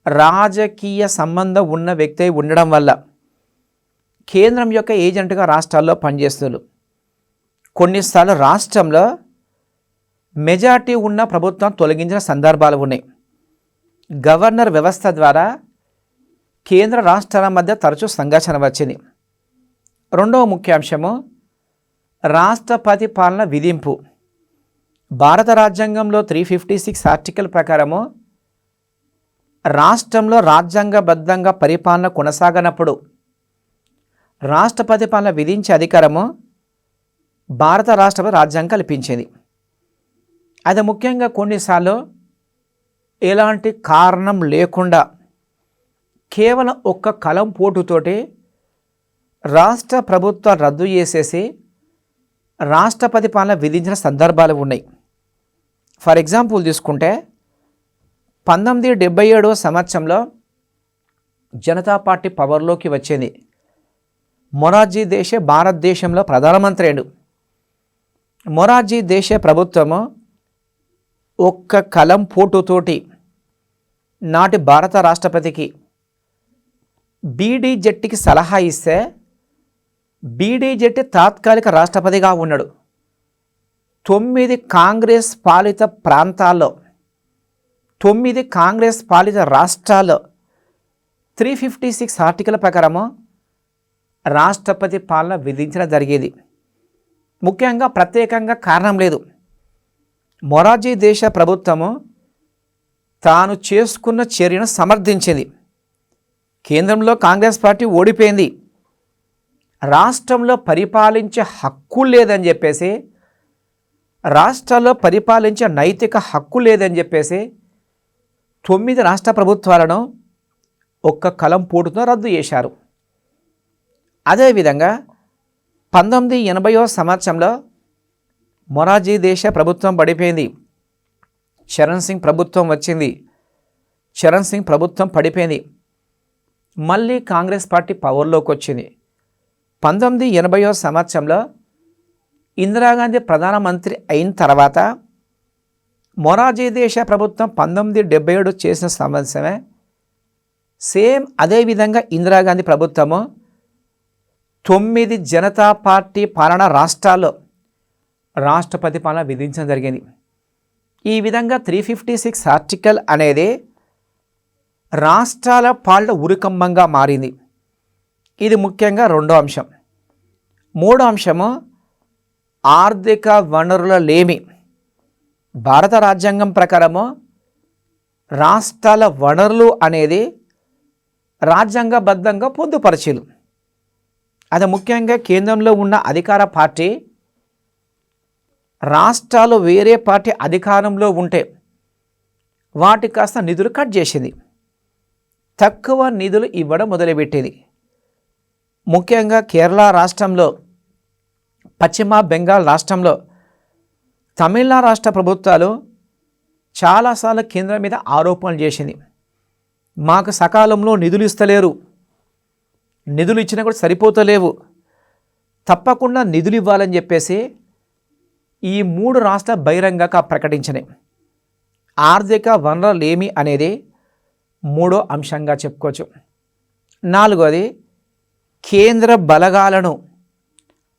రాజకీయ సంబంధం ఉన్న వ్యక్తి ఉండడం వల్ల కేంద్రం యొక్క ఏజెంట్గా రాష్ట్రాల్లో పనిచేస్తున్నారు. కొన్నిసార్లు రాష్ట్రంలో మెజార్టీ ఉన్న ప్రభుత్వం తొలగించిన సందర్భాలు ఉన్నాయి. గవర్నర్ వ్యవస్థ ద్వారా కేంద్ర రాష్ట్రాల మధ్య తరచూ సంఘర్షణ వచ్చింది. రెండవ ముఖ్యాంశము రాష్ట్రపతి పాలన విధింపు. భారత రాజ్యాంగంలో 356 ఆర్టికల్ ప్రకారము రాష్ట్రంలో రాజ్యాంగబద్ధంగా పరిపాలన కొనసాగనప్పుడు రాష్ట్రపతి పాలన విధించే అధికారము భారత రాష్ట్రపతి రాజ్యాంగం కల్పించింది. అది ముఖ్యంగా కొన్నిసార్లు ఎలాంటి కారణం లేకుండా కేవలం ఒక్క కలం పోటుతోటి రాష్ట్ర ప్రభుత్వం రద్దు చేసేసి రాష్ట్రపతి పాలన విధించిన సందర్భాలు ఉన్నాయి. ఫర్ ఎగ్జాంపుల్ తీసుకుంటే 1977వ సంవత్సరంలో జనతా పార్టీ పవర్లోకి వచ్చింది. మొరార్జీ దేశాయ్ భారతదేశంలో ప్రధానమంత్రి అయ్యాడు. మొరార్జీ దేశాయ్ ప్రభుత్వము ఒక్క కలం పోటుతోటి నాటి భారత రాష్ట్రపతికి బీడీజెట్కి సలహా ఇస్తే బీడీజెట్ తాత్కాలిక రాష్ట్రపతిగా ఉన్నాడు. 9 కాంగ్రెస్ పాలిత ప్రాంతాల్లో 9 కాంగ్రెస్ పాలిత రాష్ట్రాల్లో 356 ఆర్టికల్ ప్రకారము రాష్ట్రపతి పాలన విధించడం జరిగేది. ముఖ్యంగా ప్రత్యేకంగా కారణం లేదు. మొరార్జీ దేశాయ్ ప్రభుత్వము తాను చేసుకున్న చర్యను సమర్థించింది. కేంద్రంలో కాంగ్రెస్ పార్టీ ఓడిపోయింది, రాష్ట్రంలో పరిపాలించే హక్కు లేదని చెప్పేసి, రాష్ట్రాల్లో పరిపాలించే నైతిక హక్కు లేదని చెప్పేసి 9 రాష్ట్ర ప్రభుత్వాలను ఒక్క కలం పోటుతో రద్దు చేశారు. అదేవిధంగా 1980వ సంవత్సరంలో మొరార్జీ దేశాయ్ ప్రభుత్వం పడిపోయింది, చరణ్ సింగ్ ప్రభుత్వం వచ్చింది. చరణ్ సింగ్ ప్రభుత్వం పడిపోయింది, మళ్ళీ కాంగ్రెస్ పార్టీ పవర్లోకి వచ్చింది. 1980వ సంవత్సరంలో ఇందిరాగాంధీ ప్రధానమంత్రి అయిన తర్వాత మొరార్జీ దేశాయ్ ప్రభుత్వం 1977 చేసిన సమస్యమే సేమ్ అదేవిధంగా ఇందిరాగాంధీ ప్రభుత్వము 9 జనతా పార్టీ పాలనా రాష్ట్రాల్లో రాష్ట్రపతి పాలన విధించడం జరిగింది. ఈ విధంగా 356 ఆర్టికల్ అనేది రాష్ట్రాల పాలన ఉరికంబంగా మారింది. ఇది ముఖ్యంగా రెండో అంశం. మూడో అంశము ఆర్థిక వనరుల లేమి. భారత రాజ్యాంగం ప్రకారము రాష్ట్రాల వనరులు అనేది రాజ్యాంగబద్ధంగా పొందుపరిచిలు. అది ముఖ్యంగా కేంద్రంలో ఉన్న అధికార పార్టీ రాష్ట్రాలు వేరే పార్టీ అధికారంలో ఉంటే వాటి కాస్త నిధులు కట్ చేసింది, తక్కువ నిధులు ఇవ్వడం మొదలుపెట్టేది. ముఖ్యంగా కేరళ రాష్ట్రంలో, పశ్చిమ బెంగాల్ రాష్ట్రంలో, తమిళనాడు రాష్ట్ర ప్రభుత్వాలు చాలాసార్లు కేంద్రం మీద ఆరోపణలు చేసింది. మాకు సకాలంలో నిధులు ఇస్తలేరు, నిధులు ఇచ్చినా కూడా సరిపోతలేవు, తప్పకుండా నిధులు ఇవ్వాలని చెప్పేసి ఈ 3 రాష్ట్రాలు బహిరంగంగా ప్రకటించినాయి. ఆర్థిక వనరులు ఏమి అనేది మూడో అంశంగా చెప్పుకోవచ్చు. నాలుగోది కేంద్ర బలగాలను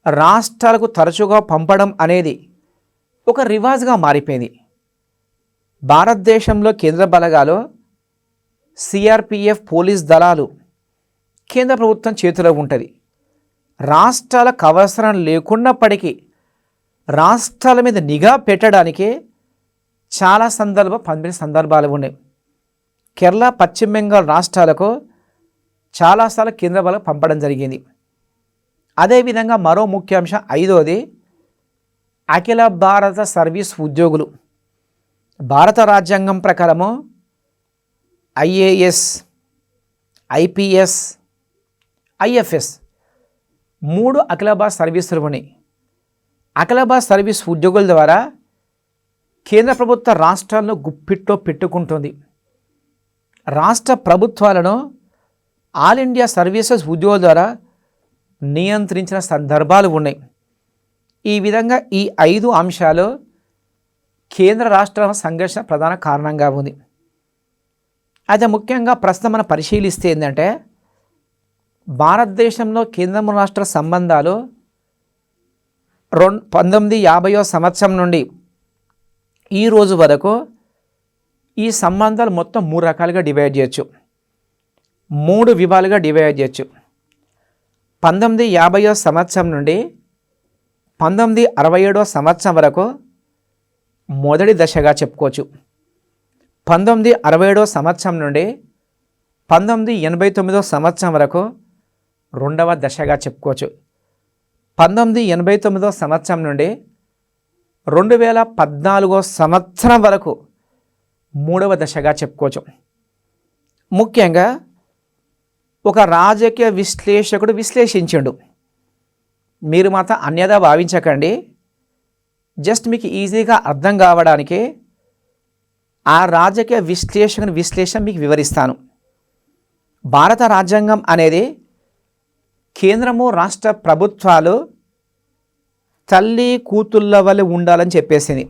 రాష్ట్రాలకు తరచుగా పంపడం అనేది ఒక రివాజ్గా మారిపోయింది. భారతదేశంలో కేంద్ర బలగాలు సిఆర్పిఎఫ్ పోలీస్ దళాలు కేంద్ర ప్రభుత్వం చేతిలో ఉంటుంది. రాష్ట్రాలకు అవసరం లేకున్నప్పటికీ రాష్ట్రాల మీద నిఘా పెట్టడానికి చాలా పంపిణీ సందర్భాలు ఉన్నాయి. కేరళ, పశ్చిమ బెంగాల్ రాష్ట్రాలకు చాలాసార్లు కేంద్ర బలం పంపడం జరిగింది. అదేవిధంగా మరో ముఖ్య అంశం ఐదోది అఖిల భారత సర్వీస్ ఉద్యోగులు. భారత రాజ్యాంగం ప్రకారము ఐఏఎస్, ఐపీఎస్, ఐఎఫ్ఎస్ 3 అఖిల భారత సర్వీసులు ఉన్నాయి. అఖిల భారత సర్వీస్ ఉద్యోగుల ద్వారా కేంద్ర ప్రభుత్వ రాష్ట్రాలను గుప్పిట్లో పెట్టుకుంటుంది. రాష్ట్ర ప్రభుత్వాలను ఆల్ ఇండియా సర్వీసెస్ ఉద్యోగుల ద్వారా నియంత్రించిన సందర్భాలు ఉన్నాయి. ఈ విధంగా ఈ 5 అంశాలు కేంద్ర రాష్ట్రాల సంఘర్షణ ప్రధాన కారణంగా ఉంది. అయితే ముఖ్యంగా ప్రస్తుతం మనం పరిశీలిస్తే ఏంటంటే భారతదేశంలో కేంద్ర రాష్ట్ర సంబంధాలు 1950వ సంవత్సరం నుండి ఈ రోజు వరకు ఈ సంబంధాలు మొత్తం 3 రకాలుగా డివైడ్ చేయొచ్చు, 3 విభాగాలుగా డివైడ్ చేయొచ్చు. 1950వ సంవత్సరం నుండి 1967వ సంవత్సరం వరకు మొదటి దశగా చెప్పుకోవచ్చు. 1967వ సంవత్సరం నుండి 1989వ సంవత్సరం వరకు రెండవ దశగా చెప్పుకోవచ్చు. 1989వ సంవత్సరం నుండి 2014వ సంవత్సరం వరకు మూడవ దశగా చెప్పుకోవచ్చు. ముఖ్యంగా ఒక రాజకీయ విశ్లేషకుడు విశ్లేషించిండు, మీరు మాత్రం అన్యదా భావించకండి, జస్ట్ మీకు ఈజీగా అర్థం కావడానికి ఆ రాజకీయ విశ్లేషణ మీకు వివరిస్తాను. భారత రాజ్యాంగం అనేది కేంద్రము రాష్ట్ర ప్రభుత్వాలు తల్లి కూతుళ్ళ వలె ఉండాలని చెప్పేసింది.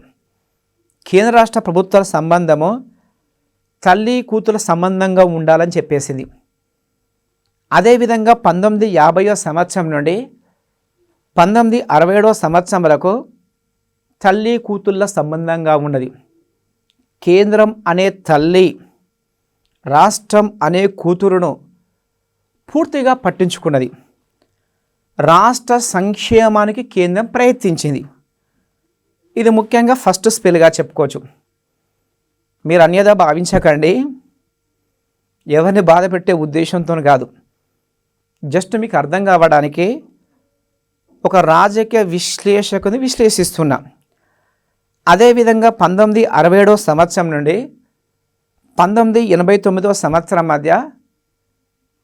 కేంద్ర రాష్ట్ర ప్రభుత్వాల సంబంధము తల్లి కూతుళ్ళ సంబంధంగా ఉండాలని చెప్పేసింది. అదేవిధంగా 1950వ సంవత్సరం నుండి 1967వ సంవత్సరం వరకు తల్లి కూతుళ్ళ సంబంధంగా ఉన్నది. కేంద్రం అనే తల్లి రాష్ట్రం అనే కూతురును పూర్తిగా పట్టించుకున్నది. రాష్ట్ర సంక్షేమానికి కేంద్రం ప్రయత్నించింది. ఇది ముఖ్యంగా ఫస్ట్ స్పెల్గా చెప్పుకోవచ్చు. మీరు అన్యదా భావించకండి, ఎవరిని బాధ పెట్టే ఉద్దేశంతో కాదు, జస్ట్ మీకు అర్థం కావడానికి ఒక రాజకీయ విశ్లేషకుని విశ్లేషిస్తున్నా. అదేవిధంగా 1967వ సంవత్సరం నుండి 1989వ సంవత్సరం మధ్య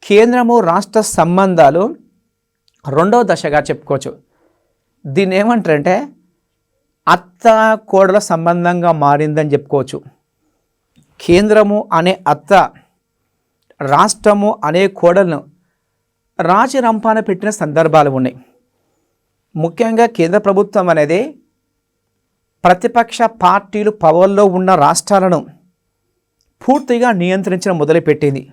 కేంద్రము రాష్ట్ర సంబంధాలు రెండవ దశగా చెప్పుకోవచ్చు. దీన్ని ఏమంటారంటే అత్త కోడల సంబంధంగా మారిందని చెప్పుకోవచ్చు. కేంద్రము అనే అత్త, రాష్ట్రము అనే కోడలను రాజరంపాన పెట్టిన సందర్భాలు ఉన్నాయి. ముఖ్యంగా కేంద్ర ప్రభుత్వం అనేది ప్రతిపక్ష పార్టీలు పవర్లో ఉన్న రాష్ట్రాలను పూర్తిగా నియంత్రించడం మొదలుపెట్టింది.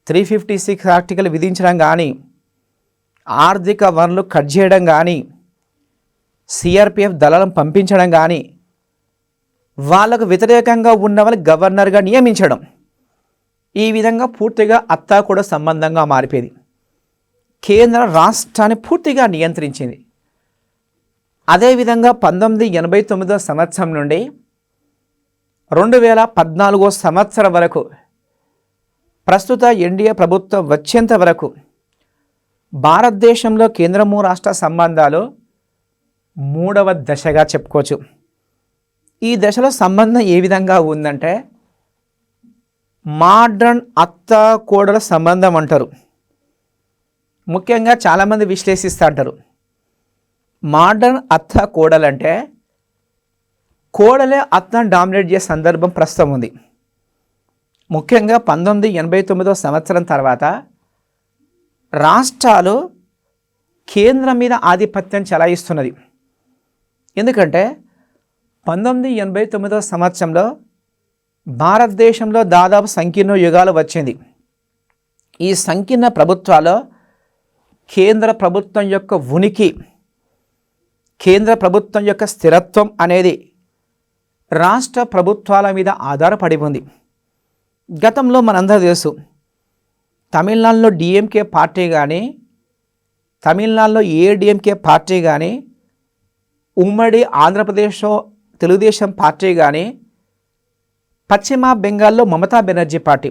356 ఆర్టికల్ విధించడం కానీ, ఆర్థిక వనరులు కట్ చేయడం కానీ, సిఆర్పిఎఫ్ దళాలను పంపించడం కానీ, వాళ్లకు వ్యతిరేకంగా ఉన్న వాళ్ళు గవర్నర్గా నియమించడం, ఈ విధంగా పూర్తిగా అత్తా కూడా సంబంధంగా మారిపోయింది. కేంద్ర రాష్ట్రాన్ని పూర్తిగా నియంత్రించింది. అదేవిధంగా 1989 సంవత్సరం నుండి 2014 సంవత్సరం వరకు, ప్రస్తుత ఎన్డీఏ ప్రభుత్వం వచ్చేంత వరకు భారతదేశంలో కేంద్రము రాష్ట్ర సంబంధాలు 3వ దశగా చెప్పుకోవచ్చు. ఈ దశలో సంబంధం ఏ విధంగా ఉందంటే మోడ్రన్ అత్త కోడల సంబంధం అంటారు. ముఖ్యంగా చాలామంది విశ్లేషిస్తూ అంటారు, మోడ్రన్ అత్త కోడలంటే కోడలే అత్తను డామినేట్ చేసే సందర్భం ప్రస్తుతం ఉంది. ముఖ్యంగా 1989 సంవత్సరం తర్వాత రాష్ట్రాలు కేంద్రం మీద ఆధిపత్యం చెలాయిస్తున్నది. ఎందుకంటే 1989 సంవత్సరంలో భారతదేశంలో దాదాపు సంకీర్ణ యుగాలు వచ్చింది. ఈ సంకీర్ణ ప్రభుత్వాల్లో కేంద్ర ప్రభుత్వం యొక్క ఉనికి, కేంద్ర ప్రభుత్వం యొక్క స్థిరత్వం అనేది రాష్ట్ర ప్రభుత్వాల మీద ఆధారపడి ఉంది. గతంలో మనందరూ తెలుసు, తమిళనాడులో డిఎంకే పార్టీ కానీ, తమిళనాడులో ఏడీఎంకే పార్టీ కానీ, ఉమ్మడి ఆంధ్రప్రదేశ్లో తెలుగుదేశం పార్టీ కానీ, పశ్చిమ బెంగాల్లో మమతా బెనర్జీ పార్టీ,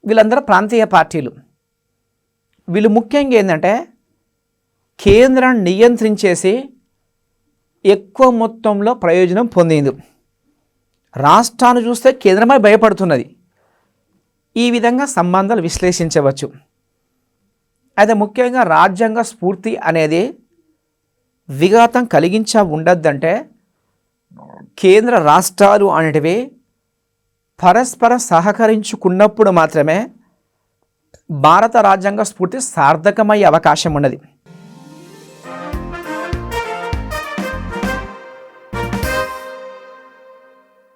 వీళ్ళందరూ ప్రాంతీయ పార్టీలు. వీళ్ళు ముఖ్యంగా ఏంటంటే కేంద్రాన్ని నియంత్రించేసి ఎక్కువ మొత్తంలో ప్రయోజనం పొందింది. రాష్ట్రాన్ని చూస్తే కేంద్రమై భయపడుతున్నది. ఈ విధంగా సంబంధాలు విశ్లేషించవచ్చు. అయితే ముఖ్యంగా రాజ్యాంగ స్ఫూర్తి అనేది విఘాతం ఉండద్దంటే కేంద్ర రాష్ట్రాలు అనేటివి పరస్పరం సహకరించుకున్నప్పుడు మాత్రమే భారత రాజ్యాంగ స్ఫూర్తి సార్థకమయ్యే అవకాశం ఉన్నది.